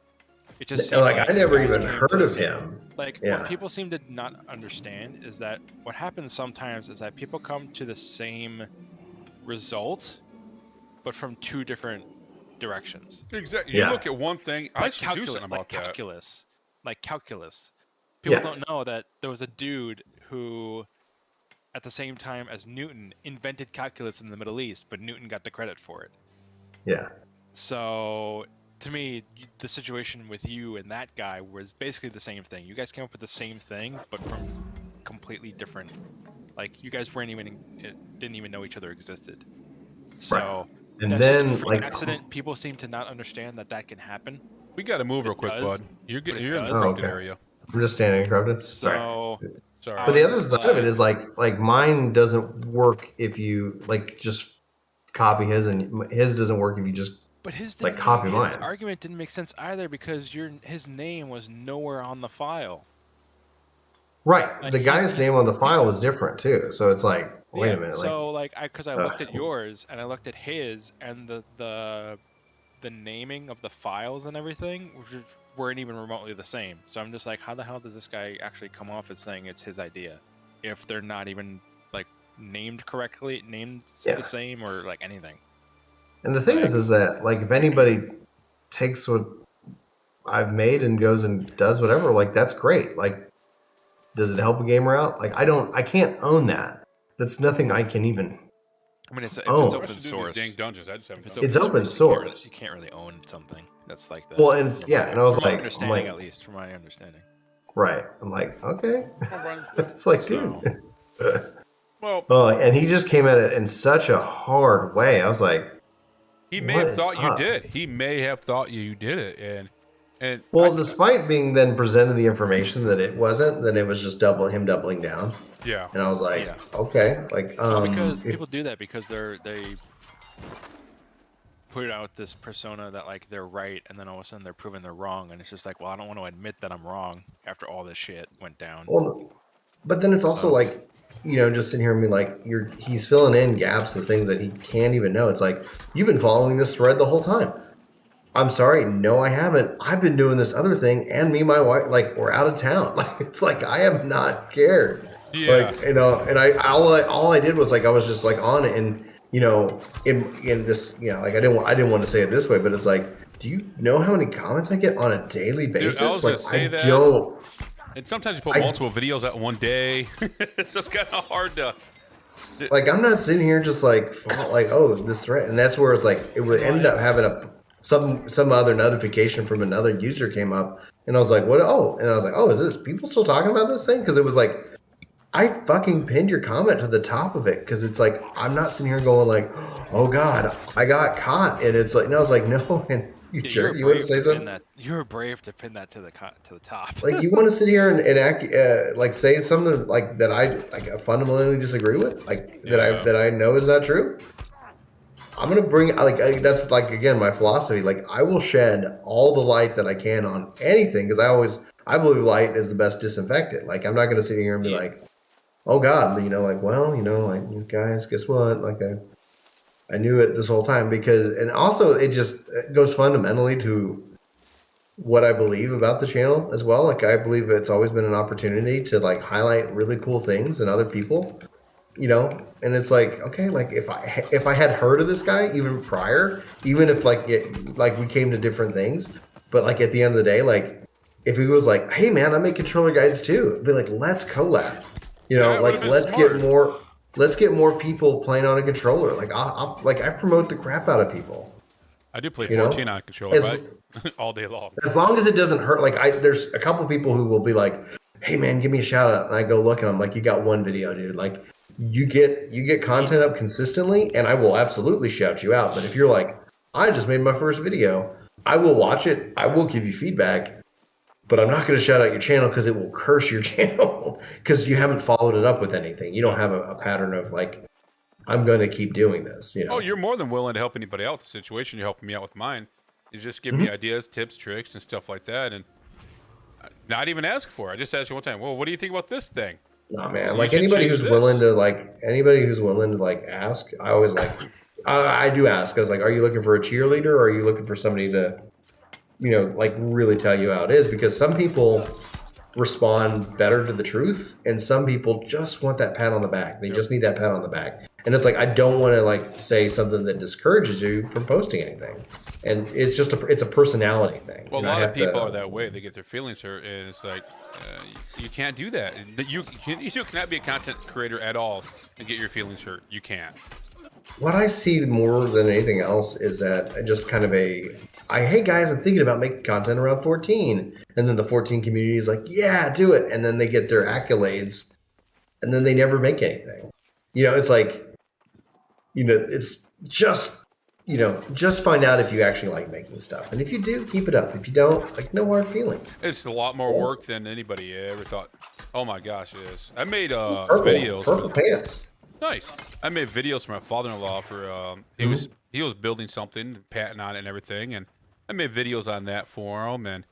It just seemed like I never even heard of him. Like what people seem to not understand is that what happens sometimes is that people come to the same result, but from two different directions. Exactly. You look at one thing. I should do something about calculus. Like calculus. People don't know that there was a dude who, at the same time as Newton, invented calculus in the Middle East, but Newton got the credit for it. Yeah. So, to me, the situation with you and that guy was basically the same thing. You guys came up with the same thing, but from completely different. Like, you guys didn't even know each other existed. So, and that's then just a accident. People seem to not understand that can happen. We got to move real quick, bud. You're in the interrupted area. I'm just standing interrupted. Sorry. But the other side of it is like mine doesn't work if you like just copy his, and his doesn't work if you just copy mine. His argument didn't make sense either because his name was nowhere on the file. Right. Like the guy's name on the file was different too. So it's like, wait a minute. So because I looked at yours and I looked at his, and the naming of the files and everything weren't even remotely the same. So I'm just like, how the hell does this guy actually come off as saying it's his idea if they're not even like named correctly, the same, or like anything? And the thing is that like if anybody takes what I've made and goes and does whatever, like that's great. Like, does it help a gamer out? Like I can't own that. That's nothing I can even. I mean, if it's open source. Dang dungeons. It's open source. You can't really own something that's like that. Well, and and I was from like, my understanding, at least from my understanding. Right. I'm like, okay. It's like, dude. Well, and he just came at it in such a hard way. I was like, he may have thought you did. He may have thought you did it, and despite being then presented the information that it wasn't, then it was just him doubling down. Yeah. And I was like, okay, like because people do that because they put out this persona that like they're right, and then all of a sudden they're proven they're wrong, and it's just like, well, I don't want to admit that I'm wrong after all this shit went down. Well, but then it's also like just sitting here and be like, he's filling in gaps of things that he can't even know. It's like, you've been following this thread the whole time. I'm sorry, no, I haven't. I've been doing this other thing, and me and my wife, like, we're out of town. Like, it's like I have not cared. Yeah. Like, and all I did was like I was just like on it, and in this, like I didn't want to say it this way, but it's like, do you know how many comments I get on a daily basis? Dude, I was like gonna say I that. don't. And sometimes you put multiple videos out one day. It's just kind of hard to. Like, I'm not sitting here just like oh, this threat, and that's where it's like it would end up having some other notification from another user came up, and I was like, what? Oh, and I was like, oh, is this people still talking about this thing? Because it was like, I fucking pinned your comment to the top of it, because it's like I'm not sitting here going like, oh God, I got caught, and it's like, no, I was like, no, and you jerk, you want to say something? You were brave to pin that to the top. Like, you want to sit here and act like say something like that I fundamentally disagree with, like that I know is not true. I'm gonna bring that's like, again, my philosophy. Like, I will shed all the light that I can on anything, because I believe light is the best disinfectant. Like, I'm not gonna sit here and be like, oh God, like, well, like, you guys, guess what? Like, I knew it this whole time, and also it goes fundamentally to what I believe about the channel as well. Like, I believe it's always been an opportunity to like highlight really cool things in other people, and it's like, okay, like if I had heard of this guy even prior, even if like we came to different things, but like at the end of the day, like if he was like, hey man, I make controller guides too, I'd be like, let's collab, like let's get more people playing on a controller. Like I promote the crap out of people. I do play 14 on a controller, right? All day long. As long as it doesn't hurt. Like, there's a couple people who will be like, hey man, give me a shout out, and I go look, and I'm like, you got one video, dude. Like, you get content up consistently, and I will absolutely shout you out. But if you're like, I just made my first video, I will watch it, I will give you feedback, but I'm not going to shout out your channel, because it will curse your channel, because you haven't followed it up with anything. You don't have a pattern of like, I'm going to keep doing this. Oh, you're more than willing to help anybody out with the situation. You're helping me out with mine. You just give me ideas, tips, tricks, and stuff like that, and not even ask for it. I just asked you one time, well, what do you think about this thing? Nah, man. Like, anybody who's willing to ask, I always like, I do ask. I was like, are you looking for a cheerleader, or are you looking for somebody to, like really tell you how it is? Because some people respond better to the truth, and some people just want that pat on the back. They just need that pat on the back. And it's like, I don't want to like say something that discourages you from posting anything. And it's just it's a personality thing. Well, a lot of people are that way. They get their feelings hurt, and it's like, you can't do that. You cannot be a content creator at all and get your feelings hurt. You can't. What I see more than anything else is that just kind of hey guys, I'm thinking about making content around 14. And then the 14 community is like, yeah, do it. And then they get their accolades, and then they never make anything. It's like, it's just, just find out if you actually like making stuff. And if you do, keep it up. If you don't, like, no hard feelings. It's a lot more work than anybody ever thought. Oh my gosh, it is. I made videos. Purple pants. Nice. I made videos for my father-in-law for he was building something, patting on it and everything, and I made videos on that for him, and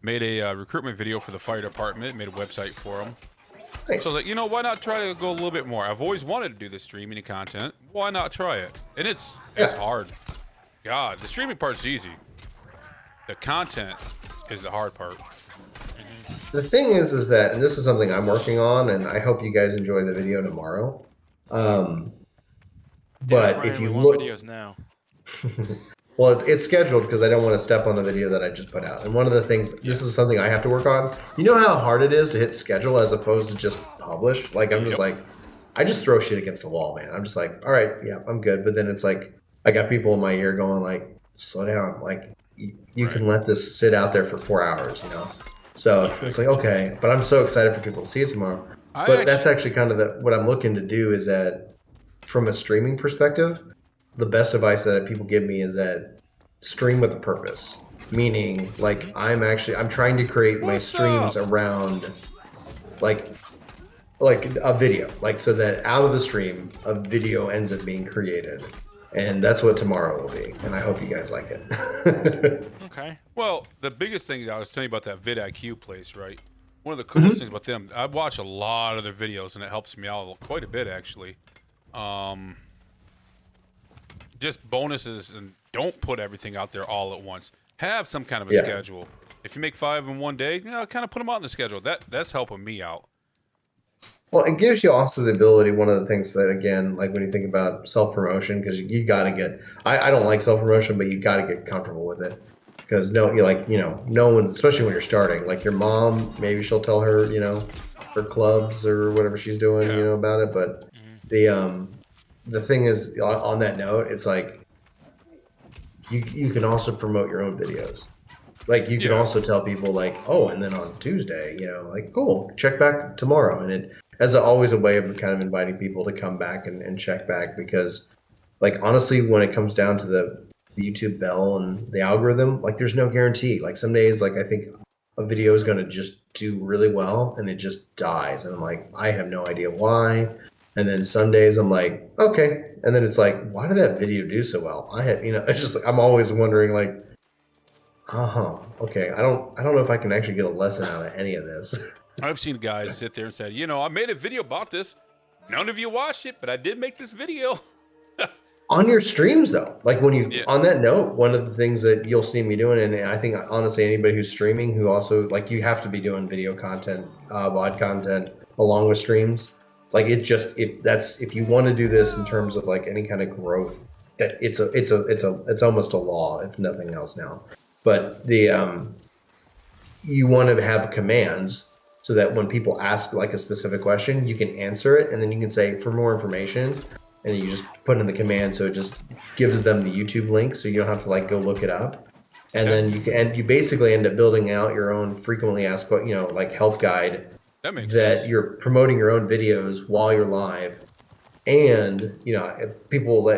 made a recruitment video for the fire department. Made a website for him. Nice. So I was like, why not try to go a little bit more? I've always wanted to do the streaming and content. Why not try it? And it's hard. God, the streaming part's easy. The content is the hard part. The thing is that, and this is something I'm working on, and I hope you guys enjoy the video tomorrow. But if you look, videos now. Well, it's scheduled because I don't want to step on the video that I just put out. And one of the things, this is something I have to work on. You know how hard it is to hit schedule as opposed to just publish? Like, I'm just like, I just throw shit against the wall, man. I'm just like, all right, yeah, I'm good. But then it's like, I got people in my ear going like, slow down. Like, you can let this sit out there for 4 hours, So it's like, okay. But I'm so excited for people to see it tomorrow. That's actually kind of what I'm looking to do, is that from a streaming perspective, the best advice that people give me is that stream with a purpose. Meaning, like, I'm trying to create my streams around like a video, like, so that out of the stream a video ends up being created. And that's what tomorrow will be. And I hope you guys like it. Okay. Well, the biggest thing that I was telling you about that vidIQ place, right? one of the coolest things about them, I watch a lot of their videos, and it helps me out quite a bit, actually. Just bonuses, and don't put everything out there all at once. Have some kind of a schedule. If you make 5 in one day, kind of put them out in the schedule. That's helping me out. Well, it gives you also the ability, one of the things that, again, like when you think about self-promotion, because you got to get, I don't like self-promotion, but you got to get comfortable with it. Because no one, especially when you're starting, like your mom, maybe she'll tell her, her clubs or whatever she's doing, about it. But the thing is, on that note, it's like, you can also promote your own videos. Like you can also tell people like, oh, and then on Tuesday, like, cool, check back tomorrow. And it as always a way of kind of inviting people to come back and check back, because like, honestly, when it comes down to the YouTube bell and the algorithm, like there's no guarantee. Like some days, like I think a video is going to just do really well and it just dies. And I'm like, I have no idea why. And then some days I'm like, okay. And then it's like, why did that video do so well? It's just like, I'm always wondering like, okay. I don't know if I can actually get a lesson out of any of this. I've seen guys sit there and say, I made a video about this. None of you watched it, but I did make this video. On your streams, though, like when you, on that note, one of the things that you'll see me doing, and I think honestly anybody who's streaming who also, like, you have to be doing video content, VOD content along with streams. Like if you want to do this in terms of like any kind of growth, that it's almost a law, if nothing else now. But you want to have commands so that when people ask like a specific question, you can answer it, and then you can say for more information, and then you just put in the command, so it just gives them the YouTube link, so you don't have to like go look it up, and then you basically end up building out your own frequently asked like help guide that sense. You're promoting your own videos while you're live, and people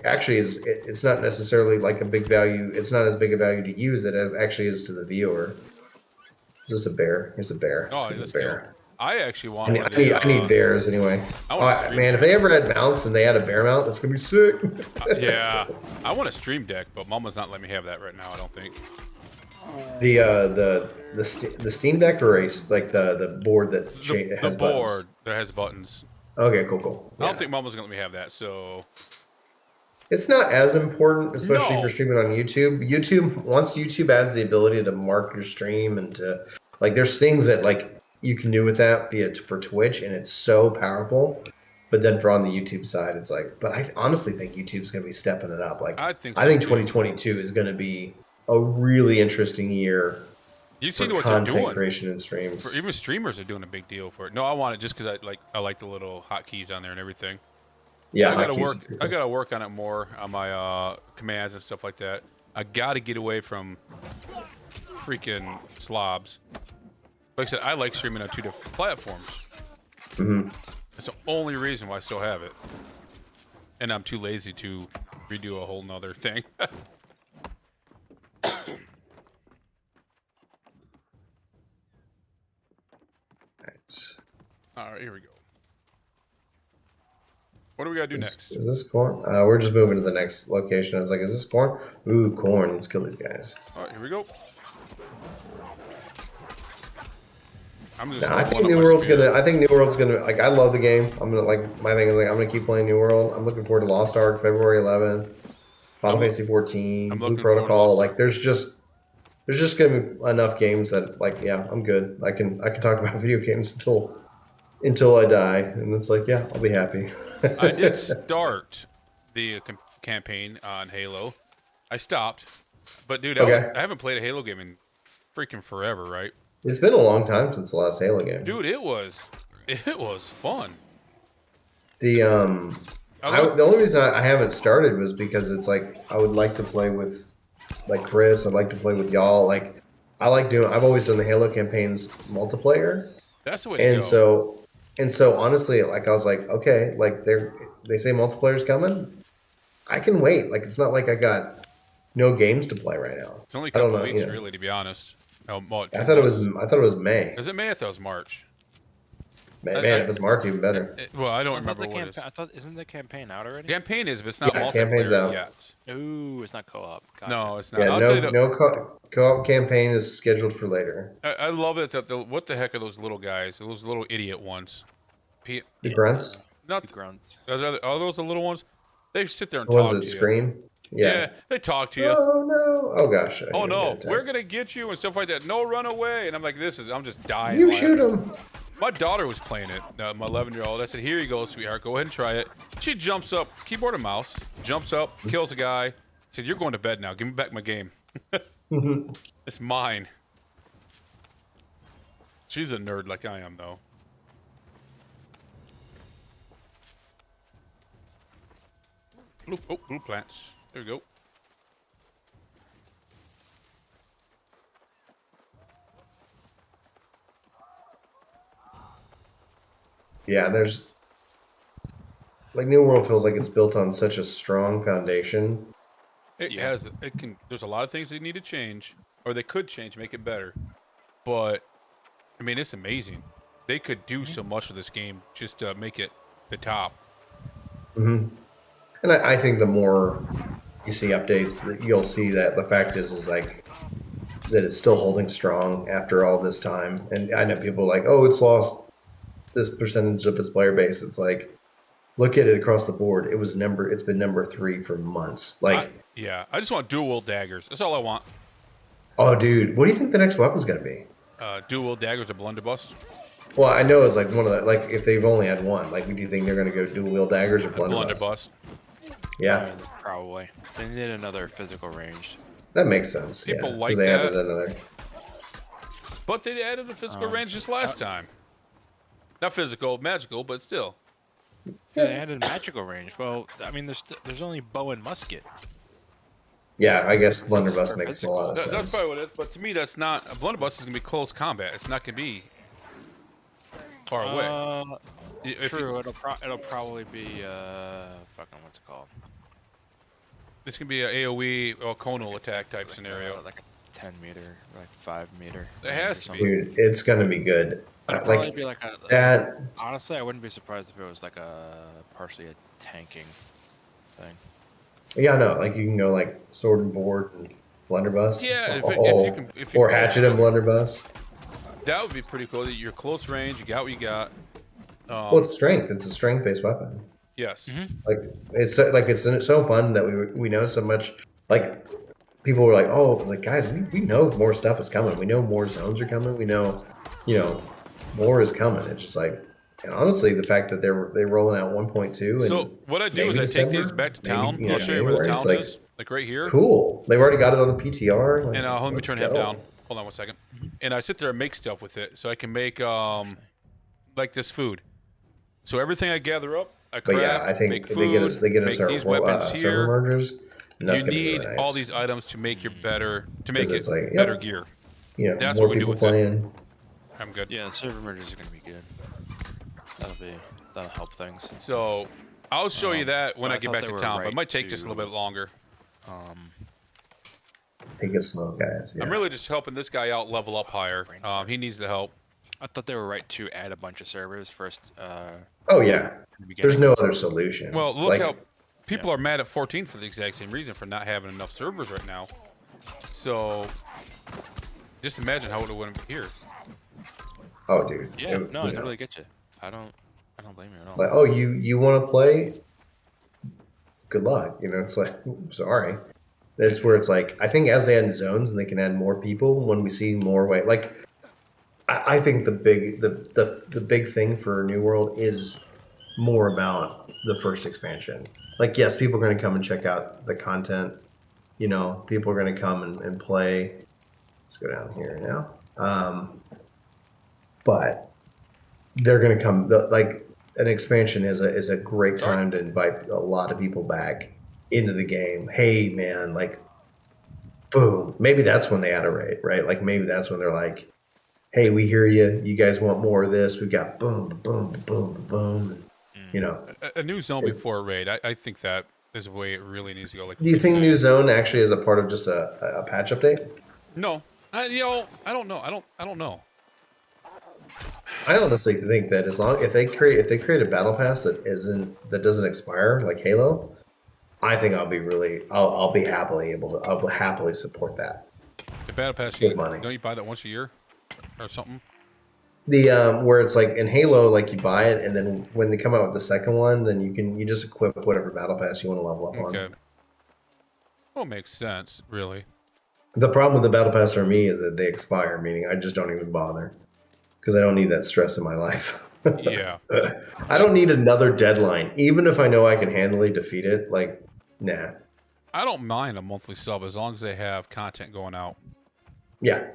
actually it's not necessarily like a big value. It's not as big a value to you as it actually is to the viewer. Is this a bear? Here's a bear. Oh, it's a bear. Cool. I actually want. I need bears anyway. Man, if they ever had mounts and they had a bear mount, that's gonna be sick. Yeah, I want a stream deck, but Mama's not letting me have that right now. I don't think. The Steam Deck, or like the board that has the board buttons? that has buttons. Okay, cool. I don't think Mama's gonna let me have that. So it's not as important, especially if you're streaming on YouTube. Once YouTube adds the ability to mark your stream and to like, there's things that like you can do with that, be it for Twitch, and it's so powerful. But then for on the YouTube side, it's like, but I honestly think YouTube's going to be stepping it up. Like, I think 2022 is going to be a really interesting year. You see what they're doing. Content creation and streams. Even streamers are doing a big deal for it. No, I want it just because I like the little hotkeys on there and everything. Yeah, I gotta work on it more on my commands and stuff like that. I gotta get away from freaking slobs. Like I said, I like streaming on 2 different platforms. Mm-hmm. That's the only reason why I still have it. And I'm too lazy to redo a whole nother thing. All right, here we go. What do we gotta do next? Is this corn? We're just moving to the next location. I was like, is this corn? Ooh, corn. Let's kill these guys. All right, here we go. I think New World's gonna. Like, I love the game. I'm gonna like. My thing is like, I'm gonna keep playing New World. I'm looking forward to Lost Ark, February 11th. Final Fantasy 14, Blue Protocol. Like, there's just gonna be enough games that like, yeah, I'm good. I can talk about video games until I die, and it's like, yeah, I'll be happy. I did start the campaign on Halo. I stopped, but dude, I haven't played a Halo game in freaking forever, right? It's been a long time since the last Halo game. Dude, it was fun. The only reason I haven't started was because it's like, I would like to play with like Chris. I'd like to play with y'all. Like, I've always done the Halo campaigns multiplayer. That's the way to go. And so honestly, like, I was like, okay, like they say multiplayer's coming. I can wait. Like, it's not like I got no games to play right now. It's only a couple of weeks, really, to be honest. I thought it was May. Is it May? I thought it was March. Man, if it's marked, even better. Well, I don't remember what it is. I thought, isn't the campaign out already? Campaign is, but it's not campaign's multiplayer out. yet. Ooh, it's not co-op. Gotcha. No, it's not. Yeah, I'll tell you no co-op campaign is scheduled for later. I love it that what the heck are those little guys? Those little idiot ones. The grunts? Not the grunts. Are those the little ones? They sit there and The talk ones that to you. scream? Yeah. They talk to you. Oh, no. Oh, gosh. Oh, no. We're going to get you and stuff like that. No, run away. And I'm like, I'm just dying. You shoot him. My daughter was playing it, my 11-year-old. I said, here you go, sweetheart. Go ahead and try it. She jumps up, keyboard and mouse, jumps up, kills a guy. I said, you're going to bed now. Give me back my game. It's mine. She's a nerd like I am, though. Blue plants. There we go. Yeah, there's like New World feels like it's built on such a strong foundation. There's a lot of things they need to change, or they could change, make it better. But I mean, it's amazing. They could do so much with this game just to make it the top. Mm-hmm. And I think the more you see updates, that you'll see that the fact is like that it's still holding strong after all this time. And I know people are like, oh, it's lost this percentage of its player base. It's like, look at it across the board. It's been number 3 for months. Like, I just want dual wield daggers. That's all I want. Oh, dude, what do you think the next weapon's gonna be? Dual wield daggers or blunderbuss. Well, I know it's like one of the, like if they've only had one, like do you think they're gonna go dual wield daggers or blunderbuss? Yeah, probably. They need another physical range. That makes sense. People like they that. Added another. But they added a physical range just last time. Not physical, magical, but still. Yeah, they added magical range. Well, I mean, there's only bow and musket. Yeah, I guess blunderbuss makes a lot of sense. That's probably what it is. But to me, that's not. A blunderbuss is gonna be close combat. It's not gonna be far away. True. It'll probably be fucking what's it called? This can be an AOE or conal attack type scenario. Like a 10 meter, like 5 meter. It has to be. Dude, it's gonna be good. It'll probably be like a. That. Honestly, I wouldn't be surprised if it was like partially a tanking thing. Yeah, no, like you can go like sword and board and blunderbuss. Yeah, if you or hatchet and blunderbuss. That would be pretty cool. You're close range. You got what you got. Well, it's strength. It's a strength-based weapon. Yes. Mm-hmm. Like it's so fun that we know so much. Like people were like, oh, like guys, we know more stuff is coming. We know more zones are coming. We know, more is coming. It's just like, and honestly, the fact that they're rolling out 1.2. So what I do is I take these back to town. I'll show you where the town is, like right here. Cool. They've already got it on the PTR. Like, and let me turn him down. Hold on one second. And I sit there and make stuff with it, so I can make like this food. So everything I gather up, I craft, I think make if food, they get make us these weapons here. server mergers, you need really nice. All these items to make it better gear. Yeah, that's more what we do people with playing. I'm good. Yeah, the server mergers are gonna be good. That'll help things. So I'll show you that when I get back to town, but it might take just a little bit longer. Take it slow, guys. Yeah. I'm really just helping this guy out level up higher. He needs the help. I thought they were right to add a bunch of servers first. Oh yeah, there's no other solution. Well, look how people are mad at 14 for the exact same reason, for not having enough servers right now. So just imagine how it would be here. Oh, dude. Yeah, I totally get you. I don't blame you at all. Like, oh, you want to play? Good luck. It's like, sorry. That's where it's like, I think as they add zones and they can add more people, when we see more like, I think the big thing for New World is more about the first expansion. Like, yes, people are going to come and check out the content. People are going to come and play. Let's go down here now. But they're going to come. Like, an expansion is a great time to invite a lot of people back into the game. Hey, man, like, boom. Maybe that's when they add a raid, right? Like, maybe that's when they're like, hey, we hear you. You guys want more of this? We got boom, boom, boom, boom. A new zone before a raid. I think that is the way it really needs to go. Like, do you think new zone actually is a part of just a patch update? No, I don't know. I don't know. I honestly think that if they create a battle pass that doesn't expire like Halo, I think I'll be I'll happily support that. The battle pass, with money. Don't you buy that once a year or something? The where it's like in Halo, like you buy it, and then when they come out with the second one, then you just equip whatever battle pass you want to level up on. Okay. Well, it makes sense, really. The problem with the battle pass for me is that they expire, meaning I just don't even bother because I don't need that stress in my life. Yeah. I don't need another deadline, even if I know I can handily defeat it. Like, nah. I don't mind a monthly sub as long as they have content going out. Yeah.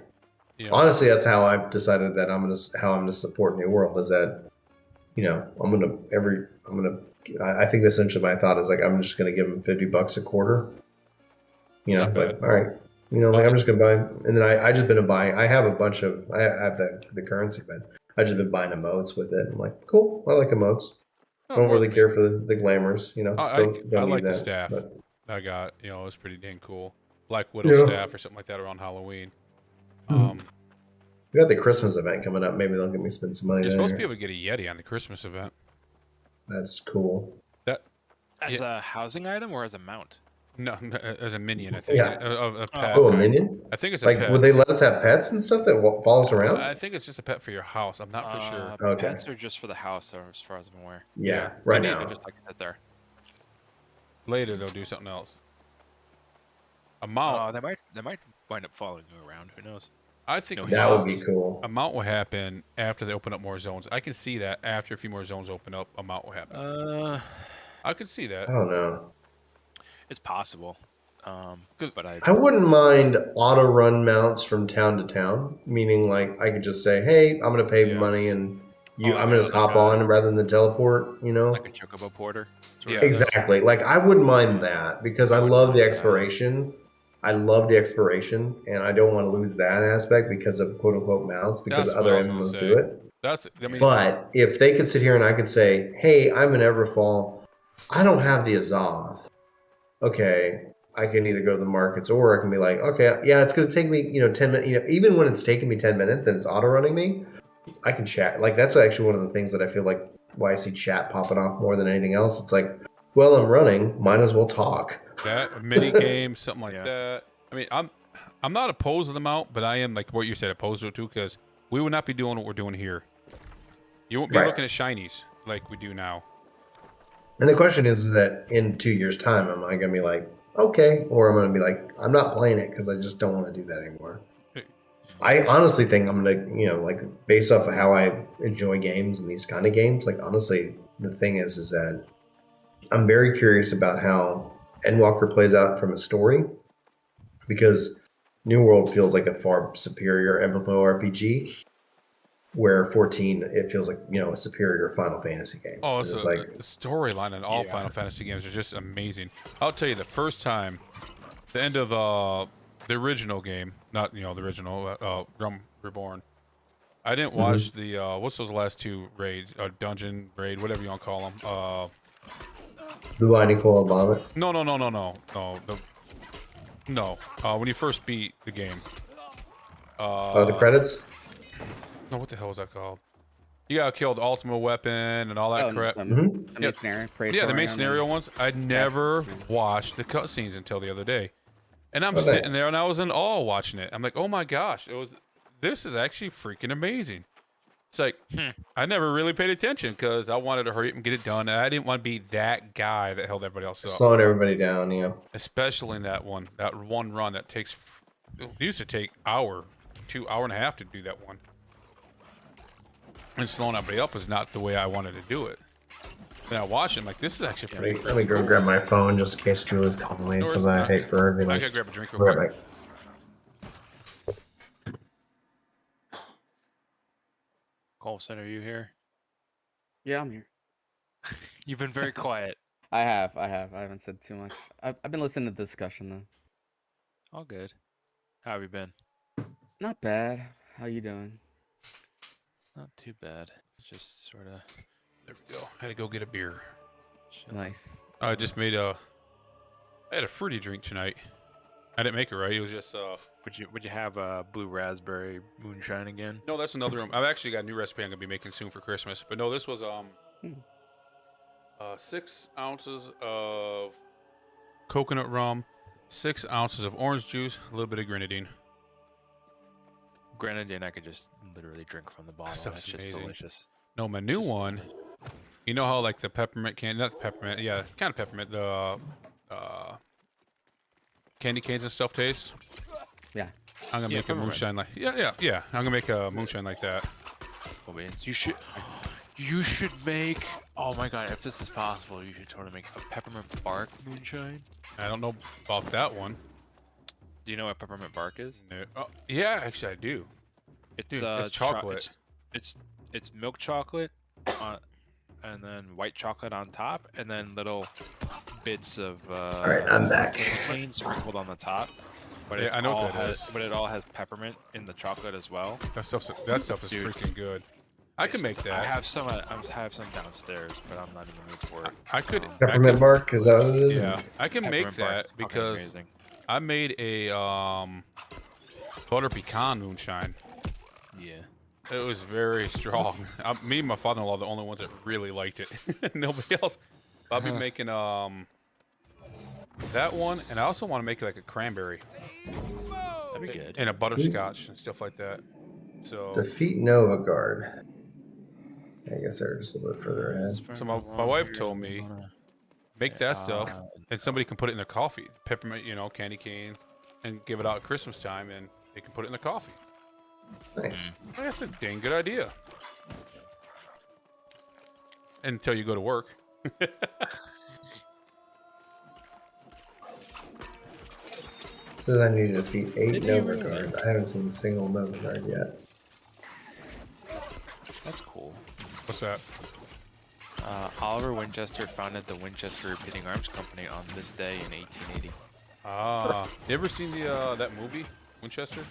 You know? Honestly, that's how I've decided that I'm gonna support New World is that, I think essentially my thought is like I'm just gonna give them $50 a quarter. Like, all right, I'm just gonna buy, and then I just been buying. I have I have the currency, but I just been buying emotes with it. I'm like, cool, I like emotes. I don't really care for the glamours, I like the staff I got. It's pretty dang cool. Black Widow staff or something like that around Halloween. We got the Christmas event coming up. Maybe they'll get me spend some money. You're supposed to be able to get a Yeti on the Christmas event. That's cool. As a housing item or as a mount? No, as a minion, I think. Yeah. A pet. Oh, a minion? I think it's a pet. Would they let us have pets and stuff that follows around? I think it's just a pet for your house. I'm not for sure. Okay. Pets are just for the house, as far as I'm aware. Yeah, right now. Just like sit there. Later, they'll do something else. A mount. They might wind up following you around. Who knows? I think that would be cool. A mount will happen after they open up more zones. I can see that after a few more zones open up, a mount will happen. I could see that. I don't know. It's possible. But I wouldn't mind auto run mounts from town to town, meaning like I could just say, "Hey, I'm going to pay money and I'm going to just hop on rather than teleport." Like a chocobo porter. Yeah, exactly. Like I wouldn't mind that because I love the expiration. I love the expiration, and I don't want to lose that aspect because of quote unquote mounts because other MMOs do it. But if they could sit here and I could say, "Hey, I'm in Everfall. I don't have the Azoth." Okay, I can either go to the markets or I can be like, okay, yeah, it's going to take me, 10 minutes. Even when it's taking me 10 minutes and it's auto running me, I can chat. Like that's actually one of the things that I feel like why I see chat popping off more than anything else. It's like, well, I'm running, might as well talk. That a mini game, something like that. I mean, I'm not opposed to the mount, but I am like what you said, opposed to it too, because we would not be doing what we're doing here. You won't be looking at shinies like we do now. And the question is that in 2 years' time, am I going to be like, okay, or I'm going to be like, I'm not playing it because I just don't want to do that anymore. I honestly think I'm going to, like based off of how I enjoy games and these kind of games, like honestly, the thing is that I'm very curious about how Endwalker plays out from a story because New World feels like a far superior MMORPG. Where 14, it feels like a superior Final Fantasy game. Oh, it's like the storyline in all Final Fantasy games are just amazing. I'll tell you, the first time, the end of the original game, not the original Realm Reborn. I didn't watch the what's those last two raids, dungeon raid, whatever you want to call them. The Binding Coil of Vomit. No. When you first beat the game. The credits. No, what the hell was that called? You gotta kill the ultimate weapon and all that crap. The main scenario. The main scenario ones. I'd never watched the cutscenes until the other day, and I'm sitting there and I was in awe watching it. I'm like, oh my gosh, this is actually freaking amazing. It's like I never really paid attention because I wanted to hurry up and get it done. I didn't want to be that guy that held everybody else up, slowing everybody down. Yeah, especially in that one run that takes. It used to take hour and a half to do that one. And slowing everybody up was not the way I wanted to do it. Then I watched it, I'm like, this is actually pretty Let me go grab my phone just in case Julie's calling me, so that I hate for her to be like, I gotta grab a drink real quick. Colson, are you here? Yeah, I'm here. You've been very quiet. I haven't said too much. I've been listening to the discussion though. All good. How have you been? Not bad. How you doing? Not too bad. Just sort of. There we go. Had to go get a beer. Nice. I just made I had a fruity drink tonight. I didn't make it right. It was just Would you have blue raspberry moonshine again? no, that's another one. I've actually got a new recipe I'm gonna be making soon for Christmas. But no, this was 6 ounces of coconut rum, 6 ounces of orange juice, a little bit of grenadine. Grenadine, I could just literally drink from the bottle. stuff's That's just amazing. delicious. No, my new Just one. You know how like the peppermint candy, not the peppermint, yeah, kind of peppermint, the candy canes and stuff taste. Yeah. I'm gonna make a moonshine like yeah. I'm gonna make a moonshine like that. Oh, man. You should make. Oh my god! If this is possible, you should totally make a peppermint bark moonshine. I don't know about that one. Do you know what peppermint bark is? No. Oh, yeah, actually I do. It's Dude, it's chocolate. It's milk chocolate, and then white chocolate on top, and then little bits of All right, I'm back. candy cane sprinkled on the top. But Yeah, I know what that is. But it all has peppermint in the chocolate as well. That stuff is Dude. freaking good. I can make that. I have some downstairs, but I'm not in the mood for it. I could. Peppermint bark, is that what it is? Yeah, I can make Peppermint bark that is fucking because amazing. I made a butter pecan moonshine. Yeah. It was very strong. Me and my father-in-law are the only ones that really liked it. Nobody else. I'll be making that one, and I also want to make like a cranberry. That'd be good. And a butterscotch and stuff like that. So Defeat Nova Guard. I guess they're just a little bit further ahead. So my wife told me, make that stuff, and somebody can put it in their coffee. Peppermint, candy cane, and give it out at Christmas time, and they can put it in their coffee. Nice. That's a dang good idea. Until you go to work. It says I need to defeat 8 Nova Guard. I haven't seen a single Nova Guard yet. That's cool. What's that? Oliver Winchester founded the Winchester Repeating Arms Company on this day in 1880. You ever seen the that movie, Winchester?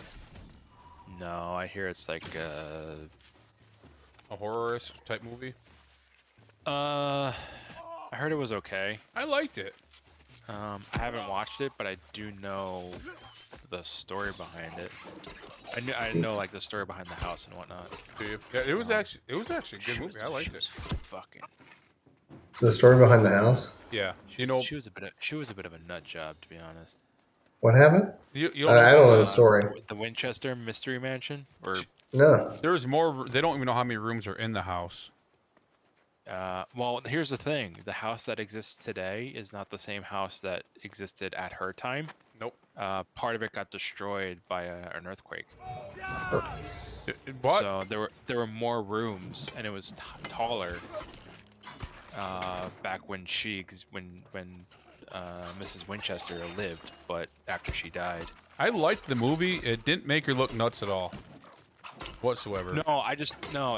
No, I hear it's like A horror-ish type movie? I heard it was okay. I liked it. I haven't watched it, but I do know the story behind it. I know like the story behind the house and whatnot. Yeah, it was actually a good movie. I liked it. Fucking. The story behind the house? Yeah, She was a bit of a nut job, to be honest. What happened? you I don't know the story. The Winchester Mystery Mansion, or No. There's more. They don't even know how many rooms are in the house. well, here's the thing: the house that exists today is not the same house that existed at her time. Nope. Part of it got destroyed by an earthquake. What? So there were more rooms, and it was taller. Back when Mrs. Winchester lived, but after she died. I liked the movie. It didn't make her look nuts at all, whatsoever. No,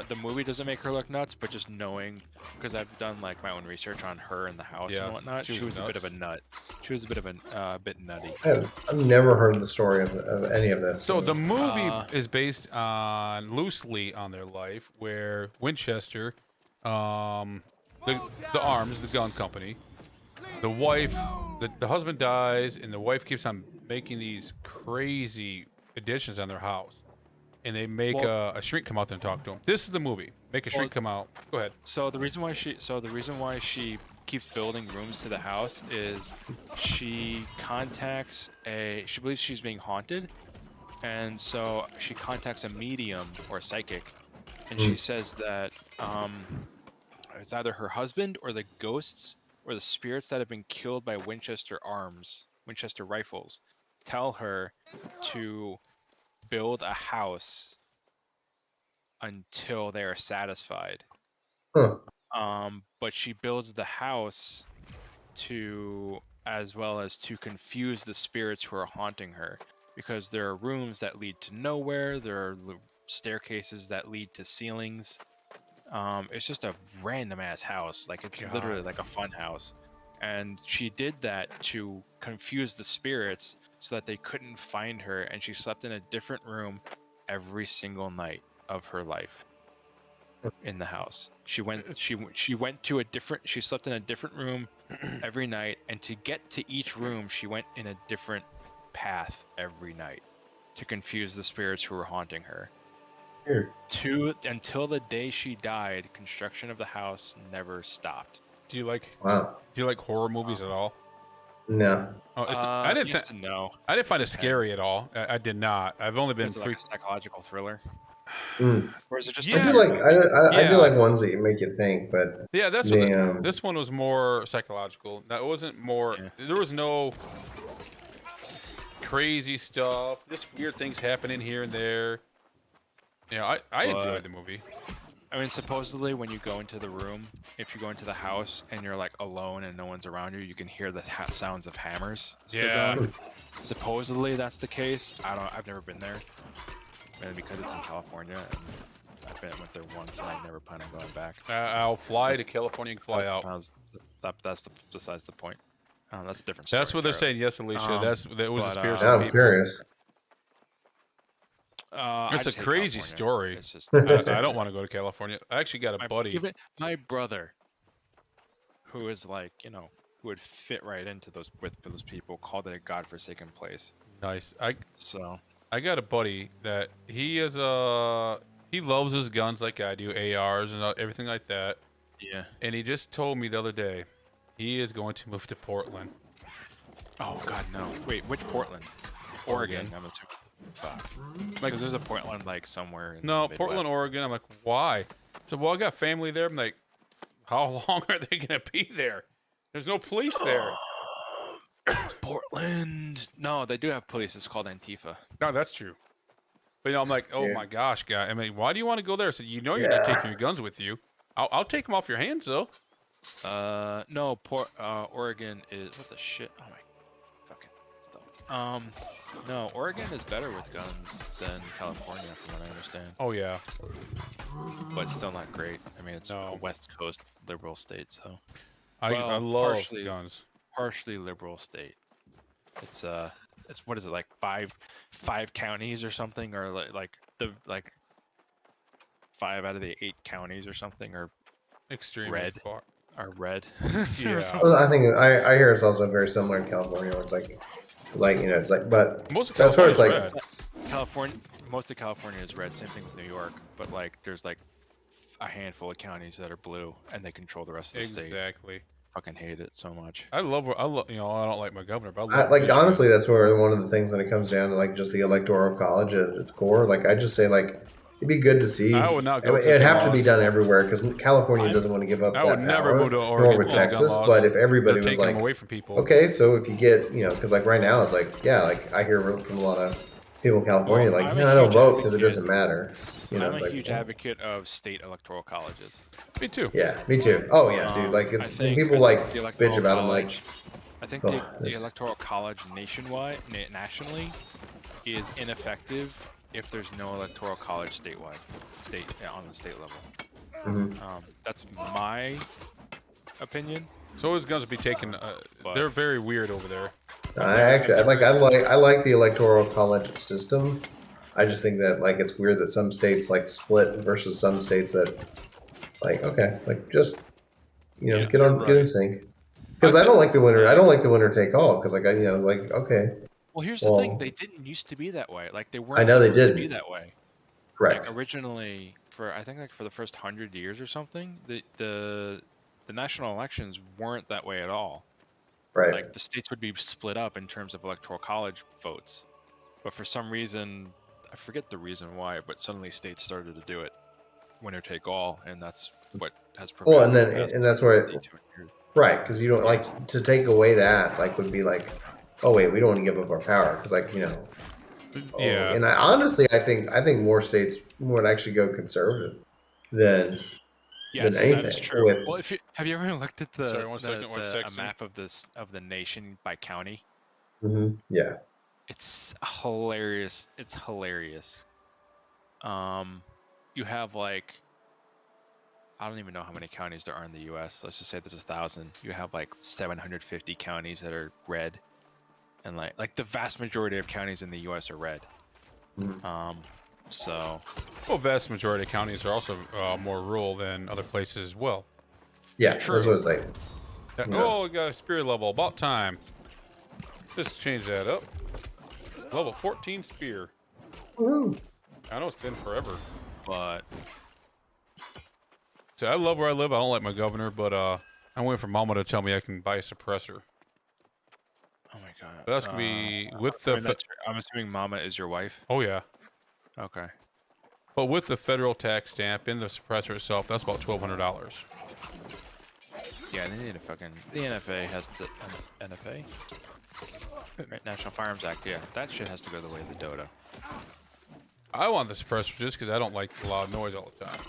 the movie doesn't make her look nuts, but just knowing, because I've done like my own research on her and the house and whatnot, she was a bit of a nut. She was a bit of a bit nutty. I've never heard the story of any of this. So the movie is based loosely on their life, where Winchester, the arms, the gun company, the wife, the husband dies, and the wife keeps on making these crazy additions on their house, and they make a shrink come out there and talk to them. This is the movie. Make a shrink come out. Go ahead. So the reason why she keeps building rooms to the house is she believes she's being haunted, and so she contacts a medium or a psychic, and she says that it's either her husband or the ghosts or the spirits that have been killed by Winchester rifles tell her to build a house until they are satisfied. Huh. But she builds the house as well as to confuse the spirits who are haunting her, because there are rooms that lead to nowhere, there are staircases that lead to ceilings. It's just a random ass house. Like, it's literally like a fun house. And she did that to confuse the spirits so that they couldn't find her, and she slept in a different room every single night of her life in the house. She slept in a different room every night, and to get to each room she went in a different path every night to confuse the spirits who were haunting her. Weird. Until the day she died, construction of the house never stopped. Do you like Wow. Do you like horror movies at all? No. Oh, I didn't. Yes and no. I didn't find it scary at all. I did not. I've only been Is it like a psychological thriller, or is it just? Yeah. I do like I Yeah. do like ones that make you think, but Yeah, that's what this one was more psychological. That wasn't more. Yeah. There was no crazy stuff. Just weird things happening here and there. Yeah, I enjoyed the movie. I mean, supposedly when you go into the room, if you go into the house and you're like alone and no one's around you, you can hear the sounds of hammers still going. Supposedly that's the case. I've never been there, mainly because it's in California. And I've been went there once and I never plan on going back. I'll fly to California and fly out. That's besides the point. That's a different story. That's what they're saying. Yes, Alicia. That was a conspiracy. I'm people. curious. It's a crazy story. It's just, I don't want to go to California. I actually got a buddy. My brother, who is like, you know, who would fit right into those people, called it a godforsaken place. Nice. So I got a buddy that he loves his guns like I do, ARs and everything like that. Yeah. And he just told me the other day he is going to move to Portland. Oh God, no! Wait, which Portland? Oregon. I'm assuming. Fuck. Like, there's a Portland like somewhere. In the Portland, Oregon. I'm like, why? So, well, I got family there. I'm like, how long are they gonna be there? There's no police there. Portland. No, they do have police. It's called Antifa. No, that's true. But I'm like, oh my gosh, guy. I mean, why do you want to go there? So you're not taking your guns with you. I'll take them off your hands though. No, Oregon is what the shit. Oh my fucking stuff. No, Oregon is better with guns than California, from what I understand. Oh yeah, but still not great. I mean, it's a West Coast liberal state, so I love guns. Partially liberal state. It's what is it, like five counties or something, or like 5 out of the 8 counties or something are extremely red. Are red. Yeah. Well, I think I hear it's also very similar in California, where it's like you know, it's like, but most of that's where it's like red. Most of California is red. Same thing with New York, but like there's like a handful of counties that are blue, and they control the rest of the state. Exactly. Fucking hate it so much. I love. You know, I don't like my governor, but honestly, that's where one of the things when it comes down to like just the electoral college at its core. Like I just say, like it'd be good to see. I would not go. It'd have to be done everywhere because California doesn't want to give up. I would never move to Oregon, nor would Texas. But if everybody was like, away from people. Okay, so if you get, you know, because like right now it's like, yeah, like I hear from a lot of people in California, like, no, I don't vote because it doesn't matter. You know, I'm a huge advocate of state electoral colleges. Me too. Yeah, me too. Oh yeah, dude. Like when people like bitch about them, like I think the electoral college nationally is ineffective if there's no electoral college on the state level. That's my opinion. So his guns be taken. They're very weird over there. I like the electoral college system. I just think that like it's weird that some states like split versus some states that like okay, like just you know get in sync. Because I don't like the winner. I don't like the winner take all. Because like you know like okay. Well, here's the thing: they didn't used to be that way. Like they weren't. I know they didn't be that way. Correct. Like, originally, for the first 100 years or something, the national elections weren't that way at all. Right. Like the states would be split up in terms of electoral college votes, but for some reason, I forget the reason why, but suddenly states started to do it, winner take all, and that's what has prevailed. Well, and that's where right, because you don't like to take away that like would be like, oh wait, we don't want to give up our power because like you know. Yeah. And honestly, I think more states would actually go conservative than anything. That is true. Well, have you ever looked at a map of the nation by county? Mm-hmm. Yeah. It's hilarious. It's hilarious. You have like, I don't even know how many counties there are in the U.S. Let's just say there's 1,000. You have like 750 counties that are red, and like the vast majority of counties in the U.S. are red. So, well, vast majority of counties are also more rural than other places as well. Yeah, true. That's what it's like. Oh, we got a spirit level. About time. Just change that up. Level 14 spear. Woo. I know it's been forever. But So I love where I live. I don't like my governor, but I'm waiting for Mama to tell me I can buy a suppressor. oh my god, But that's gonna be with the. I'm assuming Mama is your wife. Oh yeah. Okay. But with the federal tax stamp and the suppressor itself, that's about $1,200. Yeah, they need a fucking. The NFA has to. NFA? Right, National Firearms Act, yeah. That shit has to go the way of the Dota. I want the suppressor just because I don't like the loud noise all the time.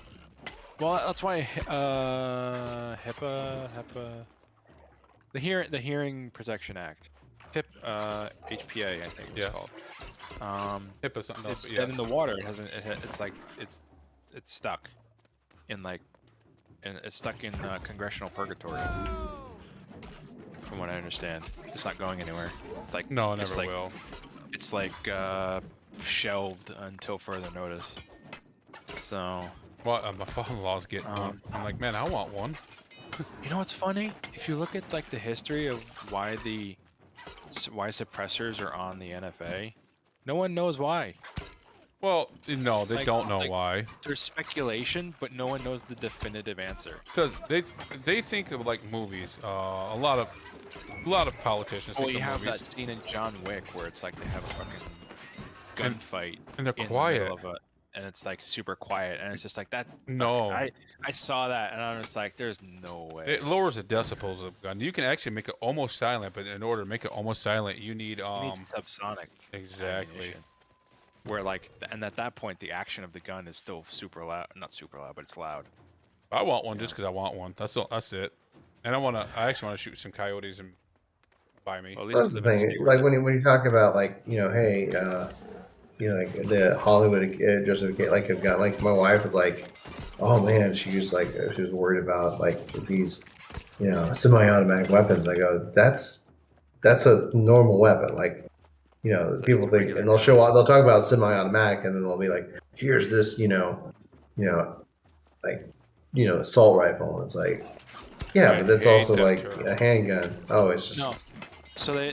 Well, that's why HIPAA, the Hearing Protection Act, HPA, I think it's called. HIPAA something else. It's dead in the water. It hasn't. It's like it's stuck in like, and it's stuck in congressional purgatory. From what I understand, it's not going anywhere. It's like no, it never will. It's like shelved until further notice. So. Well, my father-in-law's getting one. I'm like, man, I want one. You know what's funny? If you look at like the history of why suppressors are on the NFA, no one knows why. Well, no, they don't know why. There's speculation, but no one knows the definitive answer. Because they think of like movies. A lot of politicians. Well, think you of have movies. that scene in John Wick where it's like they have a fucking gunfight, and they're in quiet. the middle of and it's like super quiet, and it's just like that. No, I saw that, and I'm just like, there's no way. It lowers the decibels of the gun. You can actually make it almost silent, but in order to make it almost silent, you need subsonic. Exactly. Ammunition. Where like, and at that point, the action of the gun is still super loud. Not super loud, but it's loud. I want one just because I want one. That's all. That's it. And I actually want to shoot some coyotes and buy me. Well, that's the thing. Like when you talk about like hey, like the Hollywood justification, like I've got like my wife was like, oh man, she was worried about like these semi-automatic weapons. I go, that's a normal weapon. Like people think, and they'll talk about semi-automatic, and then they'll be like, here's this assault rifle, and it's like, yeah, but that's also like a handgun. Oh, it's just no. So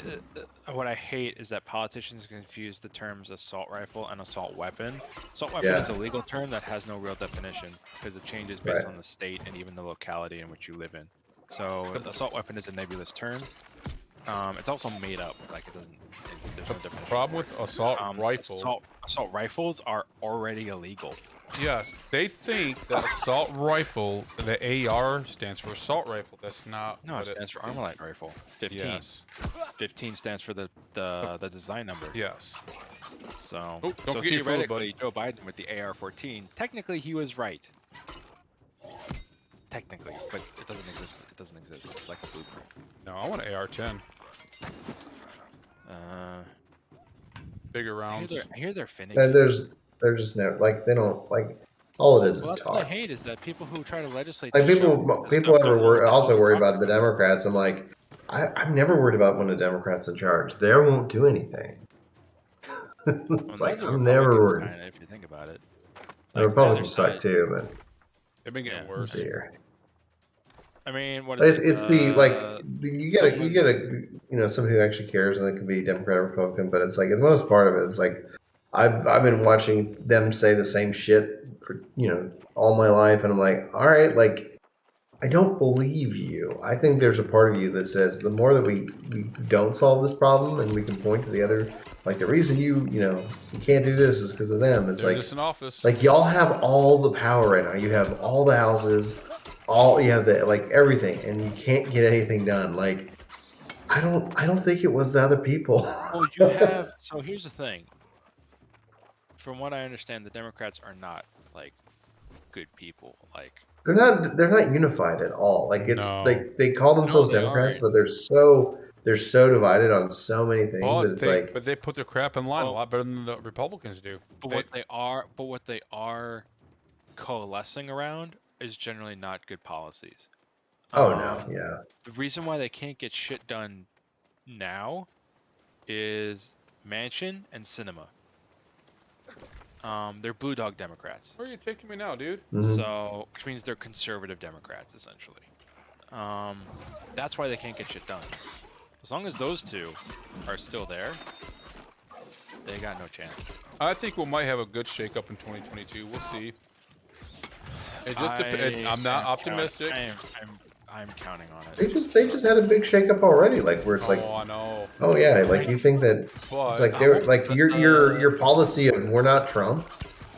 what I hate is that politicians confuse the terms assault rifle and assault weapon. Assault weapon is a legal term that has no real definition because it changes based on the state and even the locality in which you live in. So assault weapon is a nebulous term. It's also made up, like it doesn't. There's no definition. The problem with assault rifles. Assault rifles are already illegal. Yes, they think that assault rifle, the AR stands for assault rifle. That's not. No, it stands for Armalite rifle. 15. Yes. 15 stands for the design number. Yes. So, don't forget your food, buddy. Joe Biden with the AR-14, technically he was right. Technically, but it doesn't exist. It doesn't exist. It's like a blueprint. No, I want an AR-10. Bigger rounds. I hear they're finicky. And they're just never like they don't like all it is That's talk. what I hate is that people who try to legislate. Like people also worry about the Democrats. I'm like, I'm never worried about when a Democrat's in charge. They won't do anything. It's like I'm never worried. Kinda, if you think about it, the Republicans suck too, but they've been getting worse. Here. I mean, what is it's the like you get a someone who actually cares, and it can be Democrat or Republican, but it's like the most part of it is like I've been watching them say the same shit for all my life, and I'm like, all right, like I don't believe you. I think there's a part of you that says the more that we don't solve this problem and we can point to the other, like the reason you can't do this is because of them. It's They're just in office. Like y'all have all the power right now. You have all the houses. You have everything, and you can't get anything done. Like, I don't think it was the other people. Well, you have. So here's the thing. From what I understand, the Democrats are not like good people. Like they're not unified at all. Like it's like they call themselves Democrats, but they're so divided on so many things that it's but they put their crap in line a lot better than the Republicans do. But what they are coalescing around is generally not good policies. Oh no, yeah. The reason why they can't get shit done now is Manchin and Sinema. They're blue dog Democrats. Where are you taking me now, dude? Mm-hmm. So, which means they're conservative Democrats essentially. That's why they can't get shit done. As long as those two are still there, they got no chance. I think we might have a good shakeup in 2022. We'll see. It just depends. I'm not optimistic. I'm counting on it. They just had a big shakeup already, like where it's like, I know. oh yeah, like you think that it's like they're like your policy of we're not Trump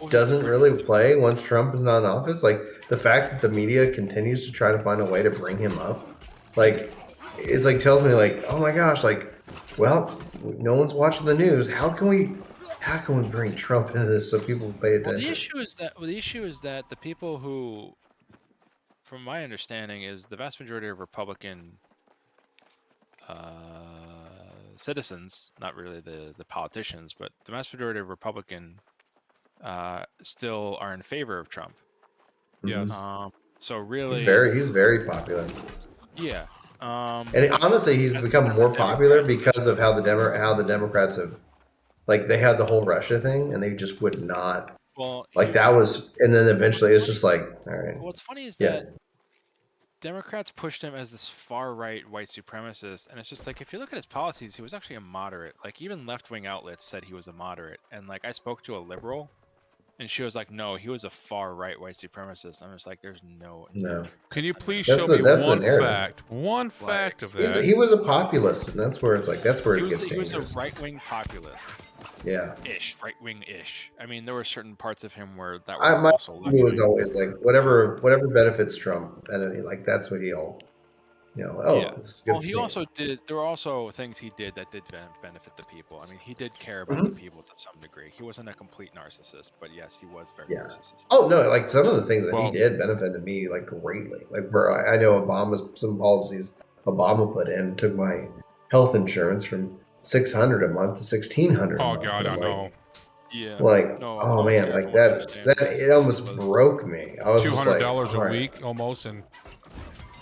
doesn't really play once Trump is not in office. Like the fact that the media continues to try to find a way to bring him up, like it's like tells me like, oh my gosh, like, well, no one's watching the news. How can we bring Trump into this so people pay attention? Well, the issue is that the people who, from my understanding, is the vast majority of Republican citizens, not really the politicians, but the vast majority of Republican still are in favor of Trump. Yeah. So really, he's very popular. Yeah. And honestly, he's become more popular because of how the Democrats have, like, they had the whole Russia thing, and they just would not. Well, like that was, and then eventually it's just like, all right. What's funny is that Democrats pushed him as this far-right white supremacist, and it's just like, if you look at his policies, he was actually a moderate. Like, even left-wing outlets said he was a moderate, and like I spoke to a liberal, and she was like, no, he was a far-right white supremacist. I'm just like, there's no. Can you please show me one fact of that? He was a populist, and that's where it's like, that's where it gets dangerous. He was a right-wing populist. Yeah. Right-wing-ish. I mean, there were certain parts of him where that my were also left-wing. He was always like, whatever benefits Trump, and like that's what he'll, this is good. Well, he also did. There were also things he did that did benefit the people. I mean, he did care about the people to some degree. He wasn't a complete narcissist, but yes, he was very narcissistic. Oh no, like some of the things that he did benefited me like greatly. Like where I know some policies Obama put in took my health insurance from $600 a month to $1,600. Oh God, I know. Yeah. Like, oh man, like that it almost broke me. I was $200 a week almost in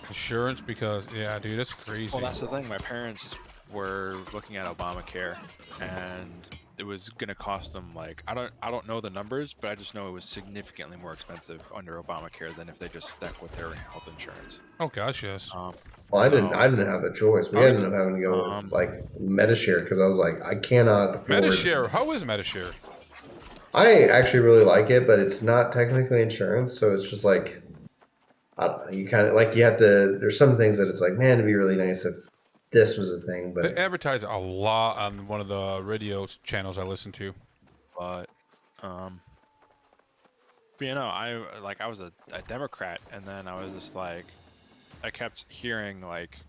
insurance because dude, that's crazy. Well, that's the thing. My parents were looking at Obamacare, and it was gonna cost them like I don't know the numbers, but I just know it was significantly more expensive under Obamacare than if they just stuck with their health insurance. Oh gosh, yes. Well, I didn't have a choice. We ended up having to go with like Medishare because I was like, I cannot afford Medishare. How is Medishare? I actually really like it, but it's not technically insurance, so it's just like, I don't know. You kind of like you have to. There's some things that it's like, man, it'd be really nice if this was a thing. But they advertise a lot on one of the radio channels I listen to. But I was a Democrat, and then I was just like, I kept hearing like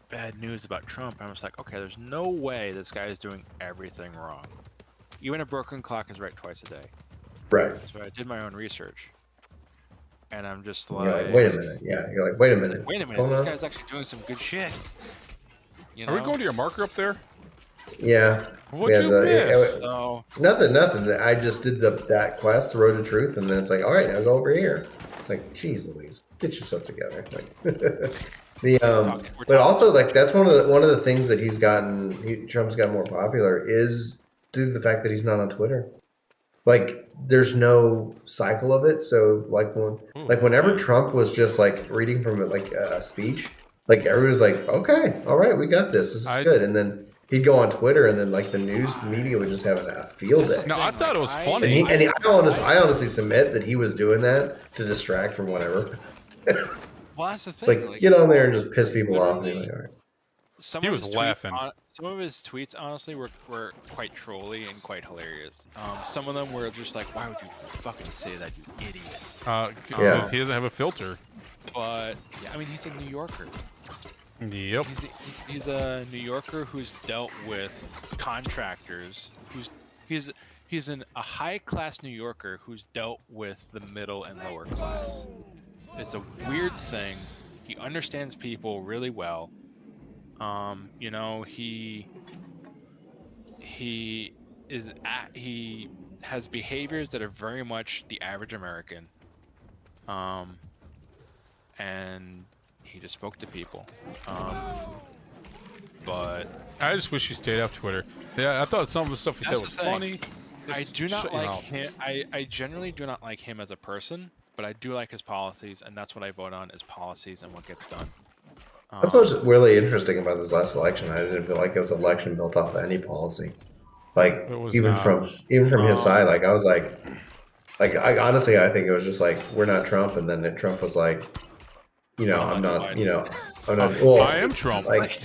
bad news about Trump. I was like, okay, there's no way this guy is doing everything wrong. Even a broken clock is right twice a day. Right. So I did my own research. And I'm just like, you're like, wait a minute. Yeah, you're like, wait a minute. This guy's actually doing some good shit. Are we going to your marker up there? Yeah. What'd you miss? Nothing. I just did that quest, the Road to Truth, and then it's like, all right, now go over here. It's like, geez Louise, get yourself together. Like but also like that's one of the things that Trump's got more popular is due to the fact that he's not on Twitter. Like there's no cycle of it. So whenever Trump was just like reading from like a speech, like everybody was like, okay, all right, we got this. This is good. And then he'd go on Twitter, and then like the news media would just have a field day. No, I thought it was funny. I honestly submit that he was doing that to distract from whatever. Well, that's the thing. It's like get on there and just piss people off. And like, all right. He was laughing. Some of his tweets, honestly, were quite trolly and quite hilarious. Some of them were just like, "Why would you fucking say that, you idiot?" He doesn't have a filter. But yeah, I mean, he's a New Yorker. Yep. He's a New Yorker who's dealt with contractors. He's a high-class New Yorker who's dealt with the middle and lower class. It's a weird thing. He understands people really well. He has behaviors that are very much the average American. And he just spoke to people. But I just wish he stayed off Twitter. Yeah, I thought some of the stuff he said was funny. I do not like him. I generally do not like him as a person, but I do like his policies, and that's what I vote on: is policies and what gets done. That's what's really interesting about this last election. I didn't feel like it was an election built off of any policy. Like even from his side, like I was like I honestly I think it was just like we're not Trump, and then Trump was like, I'm not, I'm not. Well, I am Trump. Like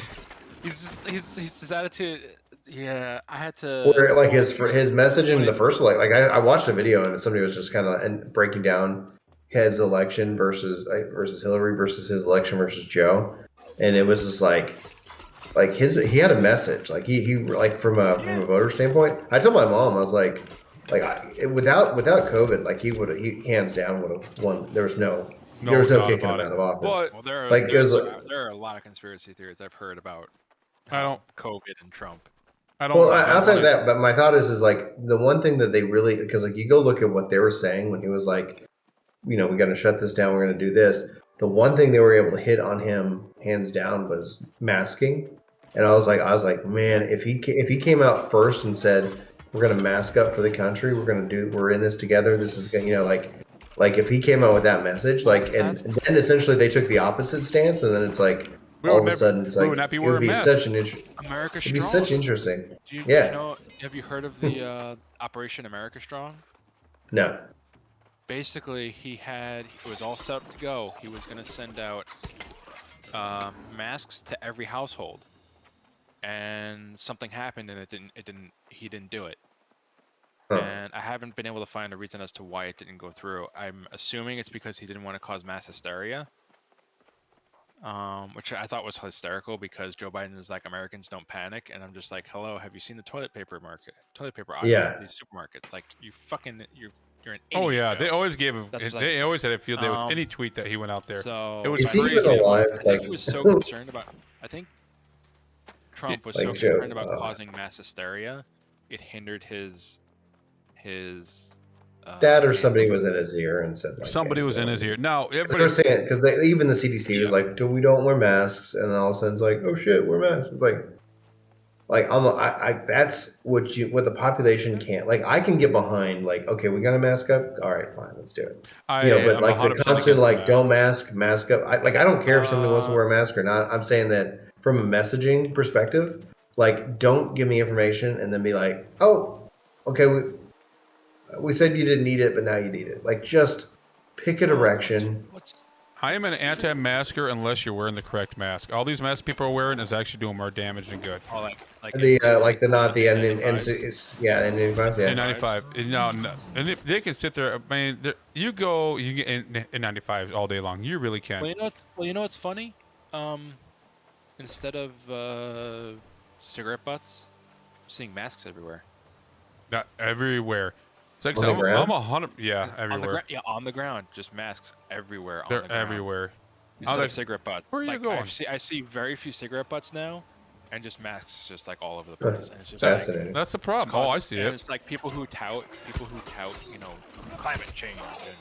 his attitude. Yeah, I had to. Or like his message in the first I watched a video and somebody was just kind of breaking down his election versus Hillary versus his election versus Joe, and it was just like he had a message he like from a voter standpoint. I told my mom, I was like without COVID, he hands down would have won. There was no kicking him out of office. Well, there are a lot of conspiracy theories I've heard about. COVID and Trump. Outside of that, but my thought is like the one thing that they really, because like you go look at what they were saying when he was like, we got to shut this down, we're going to do this. The one thing they were able to hit on him hands down was masking, and I was like, man, if he came out first and said we're going to mask up for the country, we're in this together, this is going, like if he came out with that message, and then essentially they took the opposite stance, and then it's like. All of a sudden, it's like it would be such an America Strong. It'd be such interesting. Have you heard of the Operation America Strong? No. Basically, it was all set up to go. He was going to send out masks to every household, and something happened, and he didn't do it. Huh. And I haven't been able to find a reason as to why it didn't go through. I'm assuming it's because he didn't want to cause mass hysteria. Which I thought was hysterical because Joe Biden is like, Americans don't panic, and I'm just like, hello, have you seen the toilet paper aisles at these supermarkets? Like, you're an idiot. Oh yeah, Joe. they always had a field day with any tweet that he went out there. So it was crazy. I think he was so concerned about. I think Trump was so concerned about causing mass hysteria, it hindered his. That or somebody was in his ear and said somebody was in his ear. No, everybody's saying because even the CDC was like, we don't wear masks, and then all of a sudden it's like, oh shit, wear masks. It's that's what the population can't. Like, I can get behind okay, we got to mask up. All right, fine, let's do it. But the constant don't mask up. I don't care if somebody wants to wear a mask or not. I'm saying that from a messaging perspective, don't give me information and then be like, oh, okay, we said you didn't need it, but now you need it. Just pick a direction. I am an anti-masker unless you're wearing the correct mask. All these masks people are wearing is actually doing more damage than good. The N95s, yeah. N95. No, and if they can sit there. I mean, you can get N95s all day long. You really can. Well, you know what's funny? Instead of cigarette butts, I'm seeing masks everywhere. Not everywhere. It's I'm 100. Yeah, everywhere. On the ground, just masks everywhere. They're everywhere. Instead of cigarette butts. Where are you going? I see very few cigarette butts now, and just masks just all over the place. And it's just fascinating. That's the problem. I see it. It's like people who tout, climate change and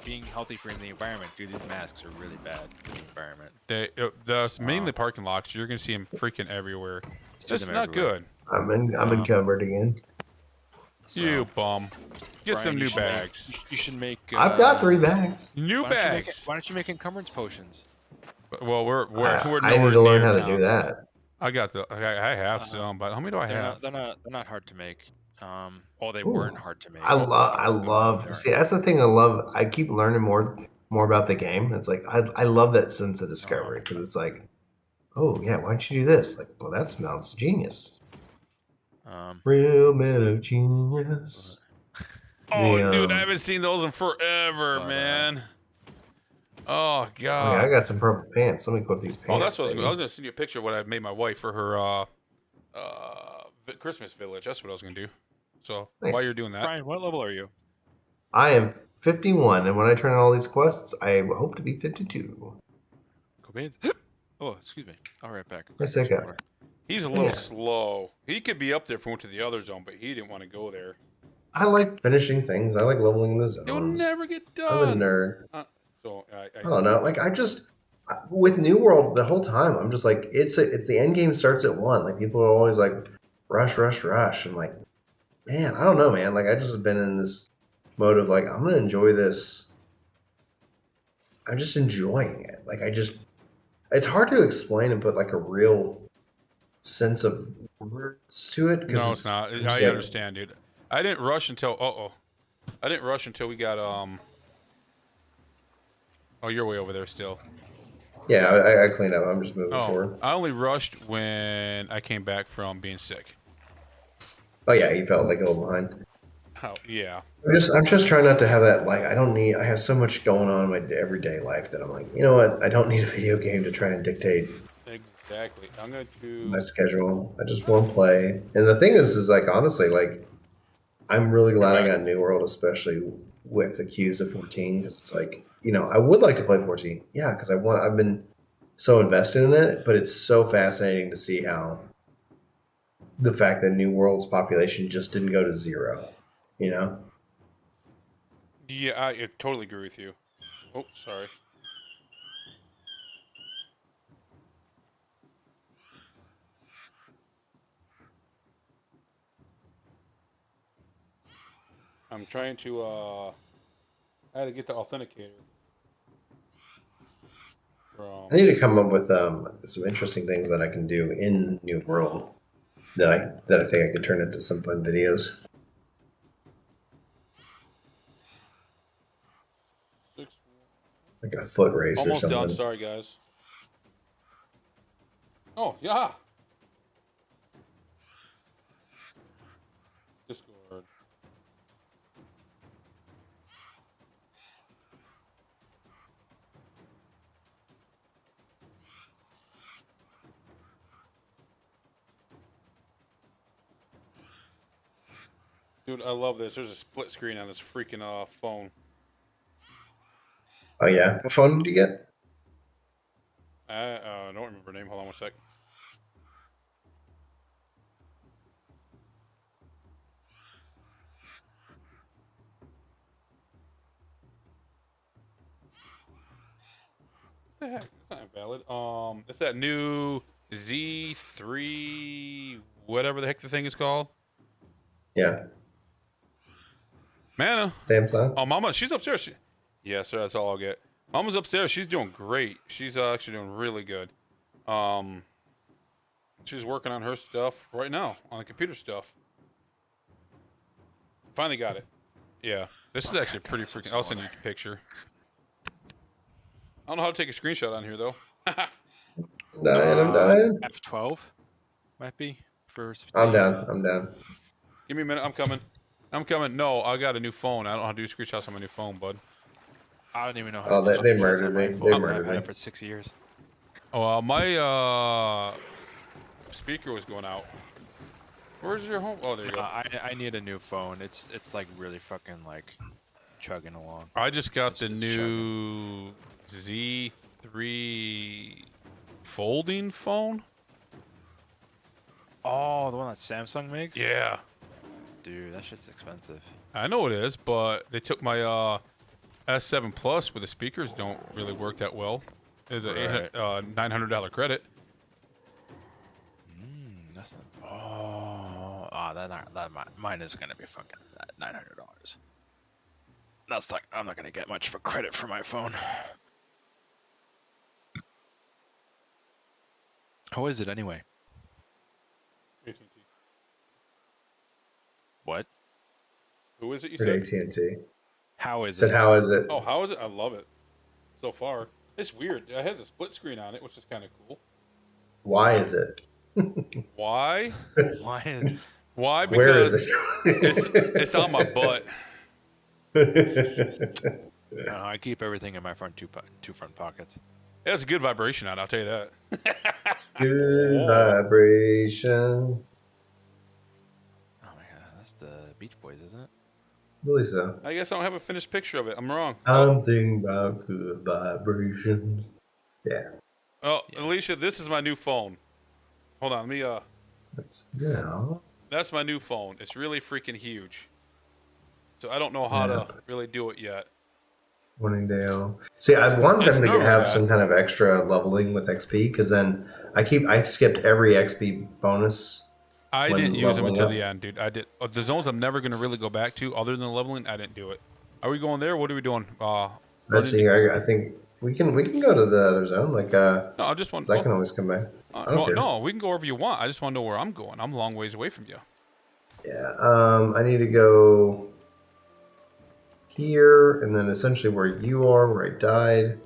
being healthy for the environment. Dude, these masks are really bad for the environment. The mainly parking lots. You're gonna see them freaking everywhere. It's just not good. I'm encumbered again. So, you bum. Get Brian, some new bags. You should make. I've got 3 bags. New bags. Why don't you make encumbrance potions? Well, we're I need to learn how to do that. I have some, but how many do I have? They're not hard to make. They weren't hard to make. I love. See, that's the thing I love. I keep learning more about the game. It's like I love that sense of discovery because it's like, oh yeah, why don't you do this? Like, well, that smells genius. Real men of genius. Dude, I haven't seen those in forever, man. Oh god. I got some purple pants. Let me put these pants. Oh, that's what I was gonna send you a picture of what I made my wife for her Christmas village. That's what I was gonna do. So nice. While you're doing that, Brian, what level are you? I am 51, and when I turn in all these quests, I hope to be 52. Cobain's. Oh, excuse me. I'll be right back. Where's that guy? He's a little slow. He could be up there if we went to the other zone, but he didn't want to go there. I like finishing things. I like leveling the zones. You'll never get done. I'm a nerd. I don't know. With New World, the whole time, I'm just like, it's the end game starts at 1. Like, people are always like, rush. I'm like, man, I don't know, man. I just have been in this mode of I'm going to enjoy this. I'm just enjoying it. It's hard to explain and put a real sense of words to it. No, it's not. I understand, dude. I didn't rush until I didn't rush until we got Oh, you're way over there still. Yeah, I cleaned up. I'm just moving forward. I only rushed when I came back from being sick. Oh yeah, you felt like a little behind. Oh yeah. I'm just trying not to have that. Like, I have so much going on in my everyday life that I'm like, you know what? I don't need a video game to try and dictate Exactly. I'm going to my schedule. I just want to play. And the thing is like, honestly, like, I'm really glad I got New World, especially with the queues of 14, because it's like, you know, I would like to play 14. Yeah, because I've been so invested in it, but it's so fascinating to see how the fact that New World's population just didn't go to 0, you know? Yeah, I totally agree with you. Oh, sorry. I'm trying to I had to get the authenticator. I need to come up with some interesting things that I can do in New World that I think I could turn into some fun videos. Like a foot race almost or something. Done. Sorry, guys. Oh yeah. Discord. Dude, I love this. There's a split screen on this freaking phone. Oh yeah, what phone did you get? I don't remember her name. Hold on one sec. What the heck? That's not valid. It's that new Z3, whatever the heck the thing is called. Yeah. Mana. Samsung. Oh, Mama, she's upstairs. Yes, sir. That's all I'll get. Mama's upstairs. She's doing great. She's actually doing really good. She's working on her stuff right now, on the computer stuff. Finally got it. Yeah. This is actually pretty freaking... I'll send you a picture. I don't know how to take a screenshot on here, though. I'm dying. F12 might be for... I'm down. Give me a minute. I'm coming. No, I got a new phone. I don't know how to do screenshots on my new phone, bud. I don't even know how to do screenshots they murdered on my me. phone. They murdered I've had me. it for 6 years. Oh, my speaker was going out. Where's your home? Oh, there you go. I need a new phone. It's like really fucking like chugging along. I just got the new Z3 folding phone. Oh, the one that Samsung makes? Yeah. Dude, that shit's expensive. I know it is, but they took my S7 Plus where the speakers don't really work that well. It's a $900 credit. That's not... mine is gonna be fucking $900. That's not... I'm not gonna get much for credit for my phone. How is it anyway? AT&T. What? Who is it you At said? AT&T. How is Said it? how is it? Oh, how is it? I love it. So far. It's weird. It has a split screen on it, which is kind of cool. Why is it? Why? Why? Why? Because where is it? it's on my butt. I keep everything in my two front pockets. It has a good vibration on it, I'll tell you that. Good vibration. Oh my god, that's the Beach Boys, isn't it? Really so. I guess I don't have a finished picture of it. I'm wrong. I'm thinking about good vibrations. Yeah. Oh, Alicia, this is my new phone. Hold on, let me That's my new phone. It's really freaking huge. So I don't know how to really do it yet. Morningdale. See, I wanted them to have some kind of extra leveling with XP, because then I skipped every XP bonus. I didn't use them until the end, dude. I did. The zones I'm never going to really go back to, other than the leveling, I didn't do it. Are we going there? What are we doing? Let's see. I think We can go to the other zone. Like No, I just want. I can always come back. No, we can go wherever you want. I just want to know where I'm going. I'm a long ways away from you. Yeah. I need to go here, and then essentially where you are, where I died.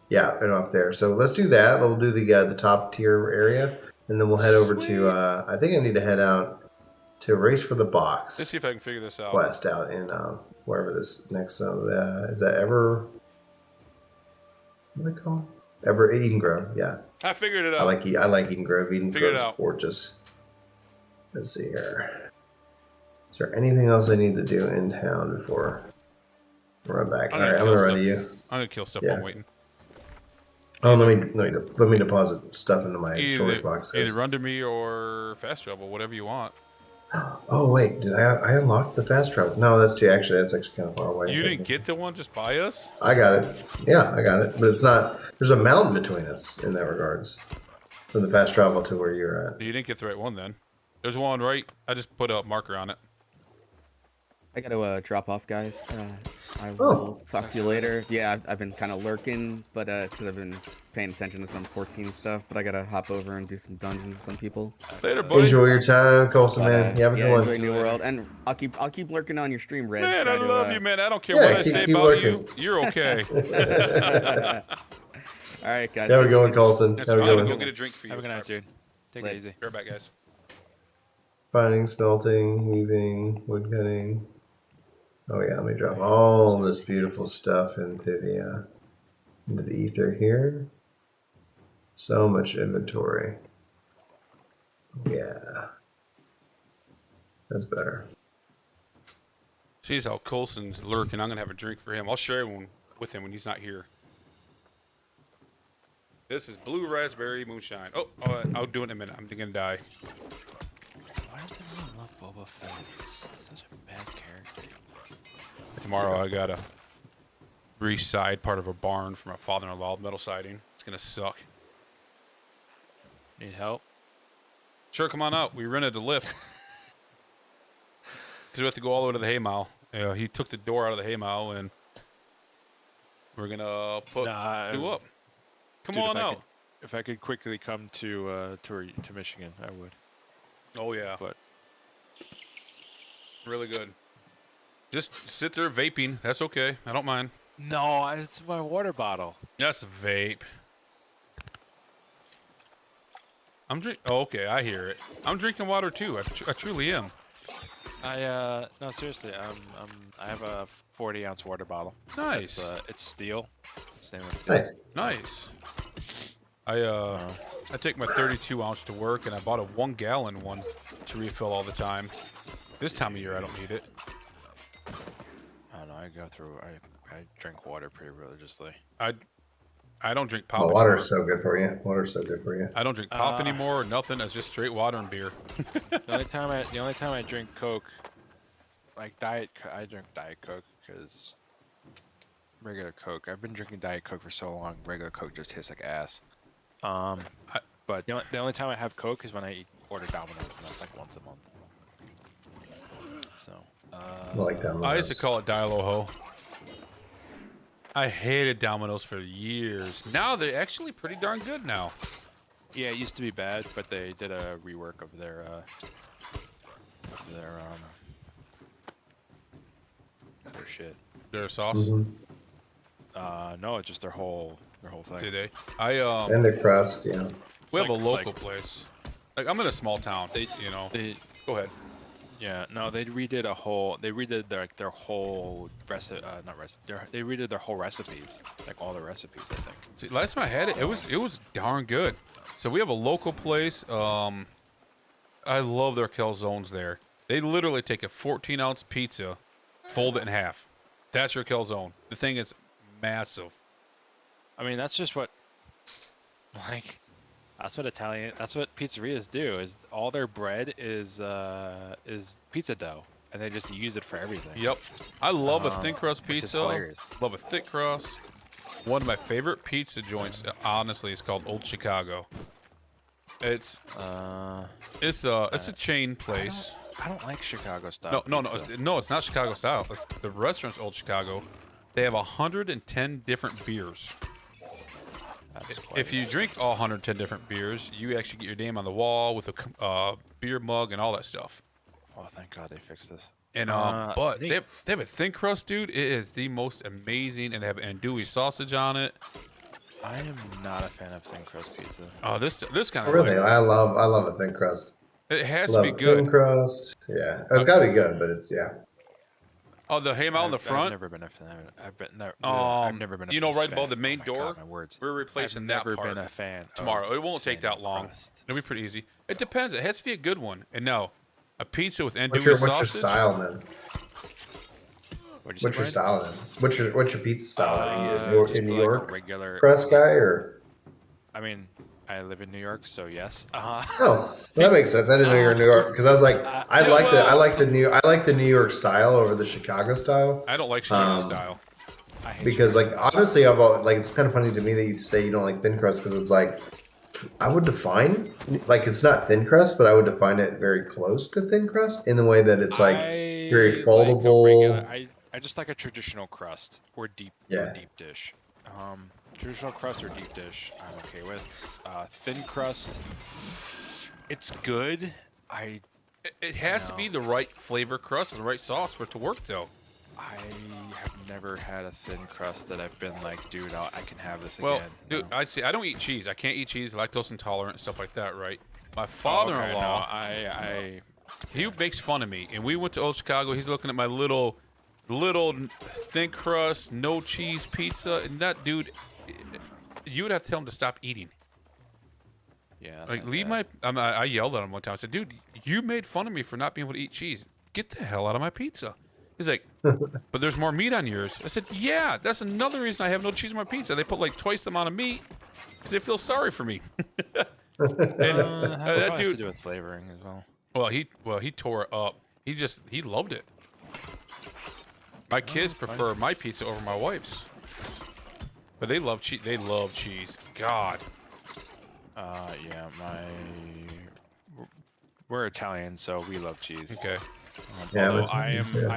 Yeah, and up there. So let's do that. We'll do the top tier area, and then we'll head over to. I think I need to head out to Race for the Box. Let's see if I can figure this out. Quest out in wherever this next zone. Is that Ever? What do they call it? Eden Grove. Yeah. I figured it out. I like Eden Grove. Eden Figured Grove's it out. gorgeous. Let's see here. Is there anything else I need to do in town before I run back? All right, I'm gonna run to you. I'm gonna kill stuff while I'm waiting. Oh, let me deposit stuff into my storage box. Either run to me or fast travel, whatever you want. Oh wait, did I unlock the fast travel? No, that's actually kind of far away. You didn't get the one just by us? I got it. Yeah, I got it. But it's not. There's a mountain between us in that regards. From the fast travel to where you're at. You didn't get the right one then. There's one right. I just put a marker on it. I got to drop off, guys. I will talk to you later. Yeah, I've been kind of lurking, but it's because I've been paying attention to some 14 stuff. But I gotta hop over and do some dungeons with some people. Later, buddy. Enjoy your time, Colson, man. Yeah, enjoy New World, and I'll keep lurking on your stream, Red. Man, I love you, man. I don't care what I say about you. You're okay. All right, guys. Have a good one, Colson. I'm gonna go get a drink for you. Have a good night, dude. Take it easy. Be right back, guys. Finding, smelting, weaving, wood cutting. Oh yeah, let me drop all this beautiful stuff into the ether here. So much inventory. Yeah, that's better. Sees how Colson's lurking. I'm gonna have a drink for him. I'll share one with him when he's not here. This is blue raspberry moonshine. Oh, I'll do it in a minute. I'm gonna die. Why does everyone love Boba Fett? He's such a bad character. Tomorrow I gotta re-side part of a barn for my father-in-law, metal siding. It's gonna suck. Need help? Sure, come on out. We rented a lift. Because we have to go all the way to the haymow. He took the door out of the haymow, and we're gonna put two up. Come on out. If I could quickly come to Michigan, I would. Oh yeah, but really good. Just sit there vaping. That's okay. I don't mind. No, it's my water bottle. That's a vape. I'm drink. Oh, okay, I hear it. I'm drinking water too. I truly am. No, seriously. I have a 40-ounce water bottle. Nice. It's steel. It's stainless steel. Nice. I take my 32-ounce to work, and I bought a 1-gallon one to refill all the time. This time of year, I don't need it. I don't know. I go through. I drink water pretty religiously. I don't drink pop. Water is so good for you. Water's so good for you. I don't drink pop anymore or nothing. It's just straight water and beer. The only time I drink Coke, like I drink Diet Coke because regular Coke. I've been drinking Diet Coke for so long. Regular Coke just tastes like ass. But the only time I have Coke is when I order Domino's, and that's like once a month. So. I like Domino's. I used to call it Dialoho. I hated Domino's for years. Now they're actually pretty darn good now. Yeah, it used to be bad, but they did a rework of their shit. Their sauce? Mm-hmm. No, it's just their whole thing. Did they? And the crust, yeah. We have a local place. Like I'm in a small town. They go ahead. Yeah, no, they redid their whole recipe. They redid their whole recipes, like all the recipes. I think. See, last time I had it, it was darn good. So we have a local place. I love their calzones there. They literally take a 14-ounce pizza, fold it in half. That's your calzone. The thing is massive. I mean, that's just what, that's what pizzerias do. Is all their bread is pizza dough, and they just use it for everything. Yep. I love a thin crust pizza. Hilarious. Love a thick crust. One of my favorite pizza joints, honestly, is called Old Chicago. It's a chain place. I don't like Chicago style. No, it's not Chicago style. The restaurant's Old Chicago. They have 110 different beers. if you drink all 110 different beers, you actually get your name on the wall with a beer mug and all that stuff. Oh, thank God they fixed this. And but they have a thin crust, dude. It is the most amazing, and they have andouille sausage on it. I am not a fan of thin crust pizza. Oh, this kind of really, I love a thin crust. It has to be good. Thin crust, yeah, it's got to be good, but it's Oh, the ham out in the front. I've never been a fan. I've never been. Right above the main door. God, my words. We're replacing I've that never part been a fan. tomorrow. It won't take that long. It'll be pretty easy. It depends. It has to be a good one. And no, a pizza with andouille sausage. What's your style, man? What's your style, then? What's your pizza style? Are you in New York? Regular crust guy, or? I mean, I live in New York, so yes. Oh, that makes sense. I didn't know you were in New York because I was like, I like the New York style over the Chicago style. I don't like Chicago style. Because like honestly, it's kind of funny to me that you say you don't like thin crust because it's like I would define like it's not thin crust, but I would define it very close to thin crust in the way that it's like very foldable. I just like a traditional crust or deep dish. Traditional crust or deep dish, I'm okay with. Thin crust, it's good. It has to be the right flavor crust and the right sauce for it to work, though. I have never had a thin crust that I've been like, dude, I can have this again. Well, dude, I'd say I don't eat cheese. I can't eat cheese, lactose intolerant, stuff like that, right? My father-in-law, he makes fun of me. And we went to Old Chicago. He's looking at my little thin crust, no cheese pizza. And that dude, you would have to tell him to stop eating. Yeah. Like, leave my... I yelled at him one time. I said, dude, you made fun of me for not being able to eat cheese. Get the hell out of my pizza. He's like, but there's more meat on yours. I said, yeah, that's another reason I have no cheese on my pizza. They put like twice the amount of meat because they feel sorry for me. That dude has to do with flavoring as well. He tore it up. He loved it. My kids prefer my pizza over my wife's, but they love cheese. They love cheese. God. Yeah, we're Italian, so we love cheese. Okay. Although I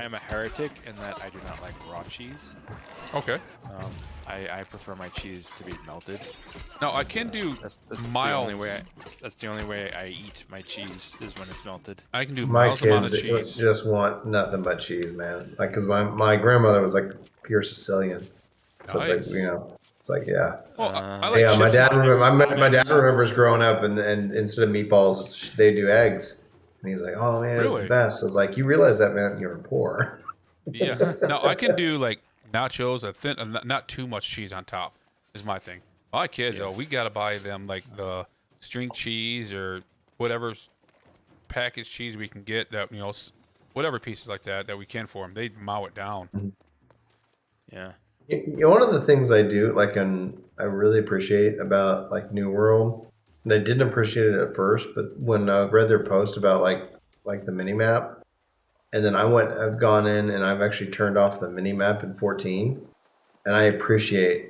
am a heretic in that I do not like raw cheese. Okay. I prefer my cheese to be melted. No, I can do that's mild. That's the only way I eat my cheese is when it's melted. I can do my kids of cheese. Just want nothing but cheese, man. Like, cause my grandmother was like pure Sicilian, so nice. it's like it's like Well, I like my dad. My dad remembers growing up, and instead of meatballs, they do eggs. And he's like, "Oh man, it's the best." I was like, "You realize that, man? You're poor." Yeah. No, I can do like nachos, not too much cheese on top. Is my thing. My kids, though, we gotta buy them like the string cheese or whatever packaged cheese we can get. That whatever pieces like that we can for them. They mow it down. Yeah. One of the things I do like, and I really appreciate about like New World. And I didn't appreciate it at first, but when I read their post about like the mini map, and then I've gone in and I've actually turned off the mini map in 14, and I appreciate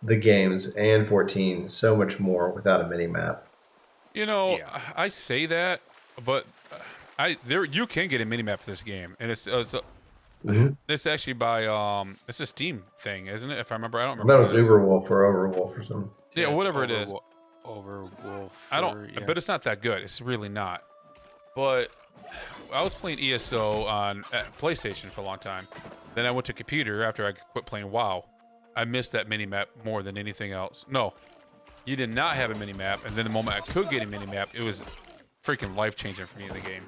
the games and 14 so much more without a mini map. I say that, but you can get a mini map for this game, and it's actually by it's a Steam thing, isn't it? If I remember, I don't remember. That was Uberwolf or Overwolf or something. Yeah, whatever it is. Overwolf. But it's not that good. It's really not. But I was playing ESO on PlayStation for a long time. Then I went to computer after I quit playing WoW. I missed that mini map more than anything else. No, you did not have a mini map, and then the moment I could get a mini map, it was freaking life changing for me in the game.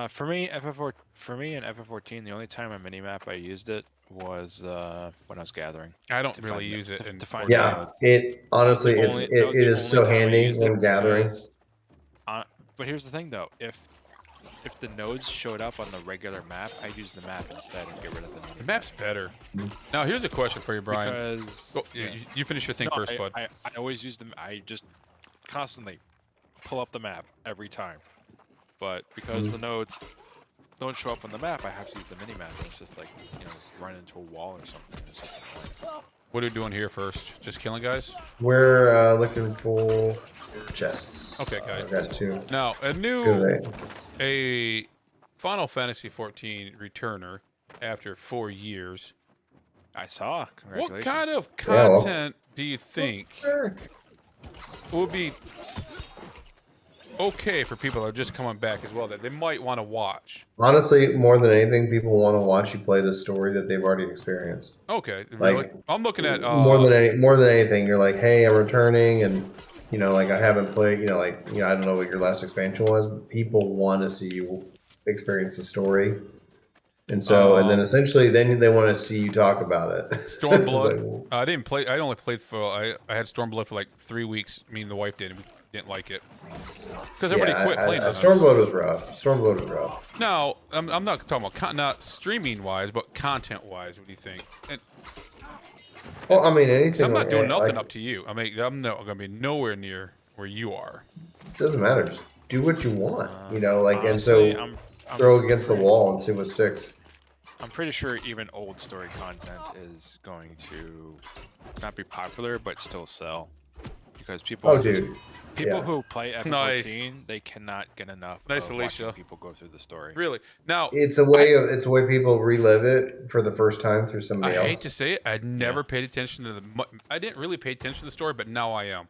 For me in FF14, the only time a mini map I used it was when I was gathering. I don't really use it. It honestly it is so handy when gathering. But here's the thing, though: if the nodes showed up on the regular map, I'd use the map instead and get rid of the mini. The map's better. Now here's a question for you, Brian. Because you finish your thing first, bud. I always use them. I just constantly pull up the map every time. But because the nodes don't show up on the map, I have to use the mini map. It's just like, run into a wall or something. It's just what are we doing here first? Just killing guys? We're looking for chests. Okay, guys. Got two. Now, a Final Fantasy 14 returner after 4 years I saw. Congratulations. What kind of content do you think would be okay for people that are just coming back as well that they might want to watch? Honestly, more than anything, people want to watch you play the story that they've already experienced. Okay, Like, really? I'm looking at more than anything, you're like, hey, I'm returning, and like I haven't played. I don't know what your last expansion was, but people want to see you experience the story, and so and then essentially then they want to see you talk about it. Stormblood. I didn't play. I only played for. I had Stormblood for like 3 weeks. Me and the wife did. And we didn't like it because everybody quit playing. Stormblood was rough. Stormblood was rough. No, I'm not talking about not streaming wise, but content wise. What do you think? Well, I mean, anything. I'm not doing nothing up to you. I mean, I'm not gonna be nowhere near where you are. Doesn't matter. Just do what you want. Honestly, and so throw against the wall and see what sticks. I'm pretty sure even old story content is going to not be popular, but still sell because people. Oh, dude. People who play F14, they cannot get enough. Nice, of Alicia. watching people go through the story. Really? Now it's a way people relive it for the first time through somebody else. I hate to say it, I'd never paid attention to I didn't really pay attention to the story, but now I am.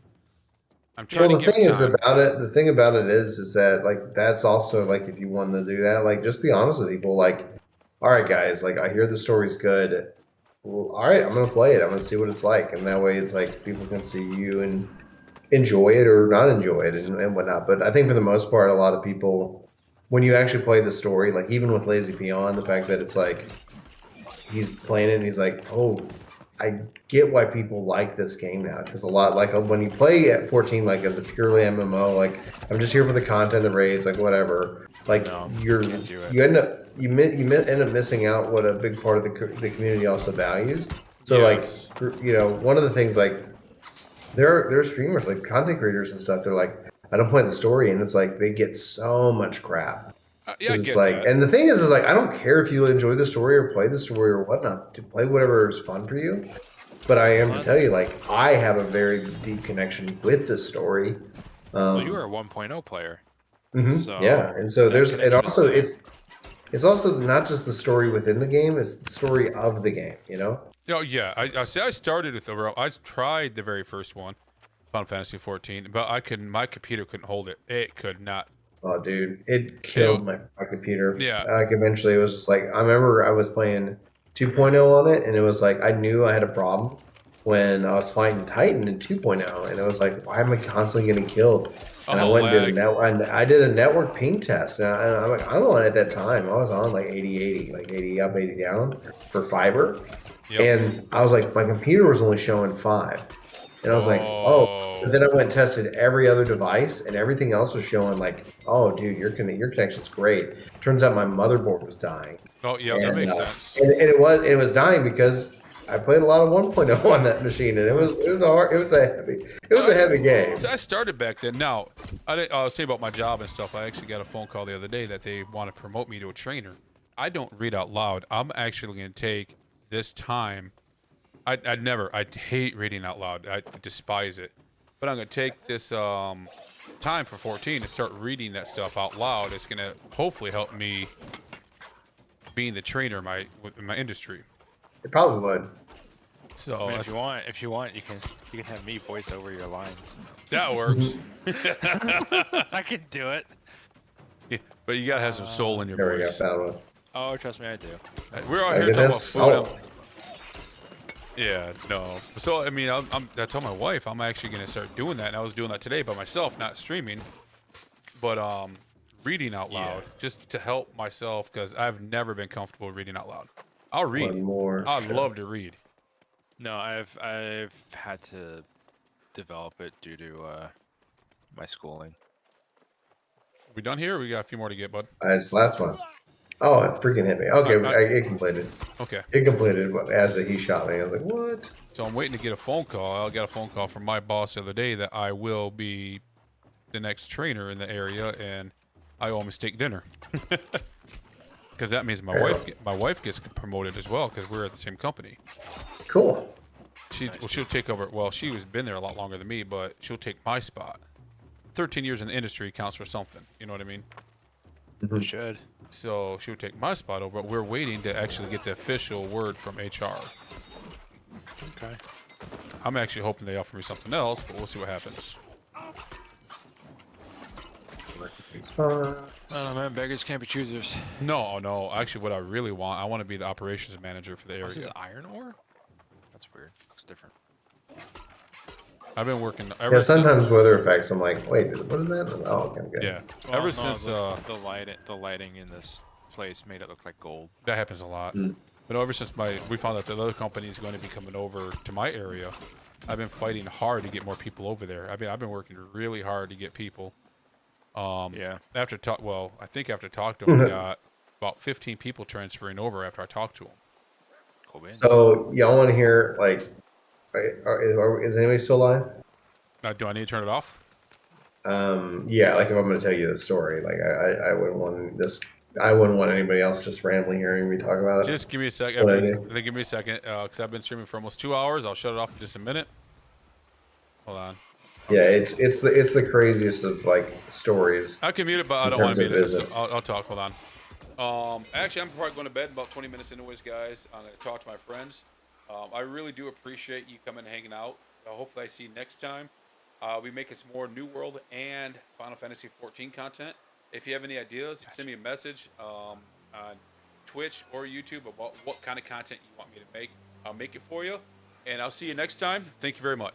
I'm trying to give the thing about it is that like that's also like if you want to do that, like just be honest with people. Like, all right, guys, like I hear the story's good. Well, all right, I'm gonna play it. I'm gonna see what it's like, and that way it's like people can see you and enjoy it or not enjoy it and whatnot. But I think for the most part, a lot of people, when you actually play the story, like even with Lazy Peon, the fact that it's like he's playing it and he's like, oh, I get why people like this game now. Because a lot, like when you play at 14, like as a purely MMO, like I'm just here for the content, the raids, like whatever. Like you end up missing out what a big part of the community also values. So like one of the things like. There are streamers, like content creators and stuff. They're like, I don't play the story, and it's like they get so much crap. Yeah, I it's get like, that. and the thing is like, I don't care if you enjoy the story or play the story or whatnot. To play whatever is fun for you. But I am to tell you, like, I have a very deep connection with the story. Well, you are a 1.0 player. So yeah, and so it's also not just the story within the game; it's the story of the game. Oh yeah, I started with I tried the very first one, Final Fantasy 14, but my computer couldn't hold it. It could not. Oh, dude, it killed my computer. Yeah. Like eventually, it was just like I remember I was playing 2.0 on it, and it was like I knew I had a problem when I was fighting Titan in 2.0, and it was like, why am I constantly getting killed? And I went and I did a network ping test, and I'm like, I'm on at that time. I was on like 80, like 80 up, 80 down for fiber. Yep. And I was like, my computer was only showing 5. And I was like, oh. And then I went and tested every other device, and everything else was showing like, oh, dude, your connection's great. Turns out my motherboard was dying. Oh, yeah, that makes sense. And it was dying because I played a lot of 1.0 on that machine, and it was a heavy game. So I started back then. Now, I was saying about my job and stuff. I actually got a phone call the other day that they want to promote me to a trainer. I don't read out loud. I'm actually going to take this time. I'd hate reading out loud. I despise it. But I'm going to take this time for 14 to start reading that stuff out loud. It's going to hopefully help me being the trainer in my industry. It probably would. So I mean, if you want, you can have me voice over your lines. That works. I can do it. Yeah, but you gotta have some soul in your voice. Oh, trust me, I do. We're out here talking about food. Yeah, no. So I mean, I told my wife I'm actually gonna start doing that, and I was doing that today by myself, not streaming, but reading out loud just to help myself because I've never been comfortable reading out loud. I'll read. I'd love to read. No, I've had to develop it due to my schooling. We done here? Or we got a few more to get, bud. It's last one. Oh, it freaking hit me. Okay, it completed. Okay. It completed as he shot me. I was like, what? So I'm waiting to get a phone call. I got a phone call from my boss the other day that I will be the next trainer in the area, and I owe him a steak dinner. Because that means my wife gets promoted as well because we're at the same company. Cool. She'll take over. Well, she's been there a lot longer than me, but she'll take my spot. 13 years in the industry counts for something. You know what I mean? It should. So she'll take my spot over, but we're waiting to actually get the official word from HR. Okay. I'm actually hoping they offer me something else, but we'll see what happens. Oh man, beggars can't be choosers. No. Actually, what I really want, I want to be the operations manager for the area. This is iron ore? That's weird. Looks different. I've been working. Sometimes weather effects. I'm like, wait, what is that? Oh, okay, good. Yeah. Well, ever no, since the lighting in this place made it look like gold. that happens a lot. But ever since we found out that the other company is going to be coming over to my area, I've been fighting hard to get more people over there. I've been working really hard to get people. Yeah. I think after talking to them, we got about 15 people transferring over after I talked to them. Cool, man. So y'all want to hear is anybody still alive? Do I need to turn it off? Yeah, like if I'm going to tell you the story, like I wouldn't want this. I wouldn't want anybody else just randomly hearing me talk about it. Just give me a second. Give me a second, because I've been streaming for almost 2 hours. I'll shut it off in just a minute. Hold on. Yeah, it's the craziest of like stories. I can mute it, but I don't want to mute it. So I'll talk. Hold on. Actually, I'm probably going to bed in about 20 minutes anyways, guys. I'm going to talk to my friends. I really do appreciate you coming and hanging out. Hopefully I see you next time. We making some more New World and Final Fantasy 14 content. If you have any ideas, send me a message on Twitch or YouTube about what kind of content you want me to make. I'll make it for you. And I'll see you next time. Thank you very much.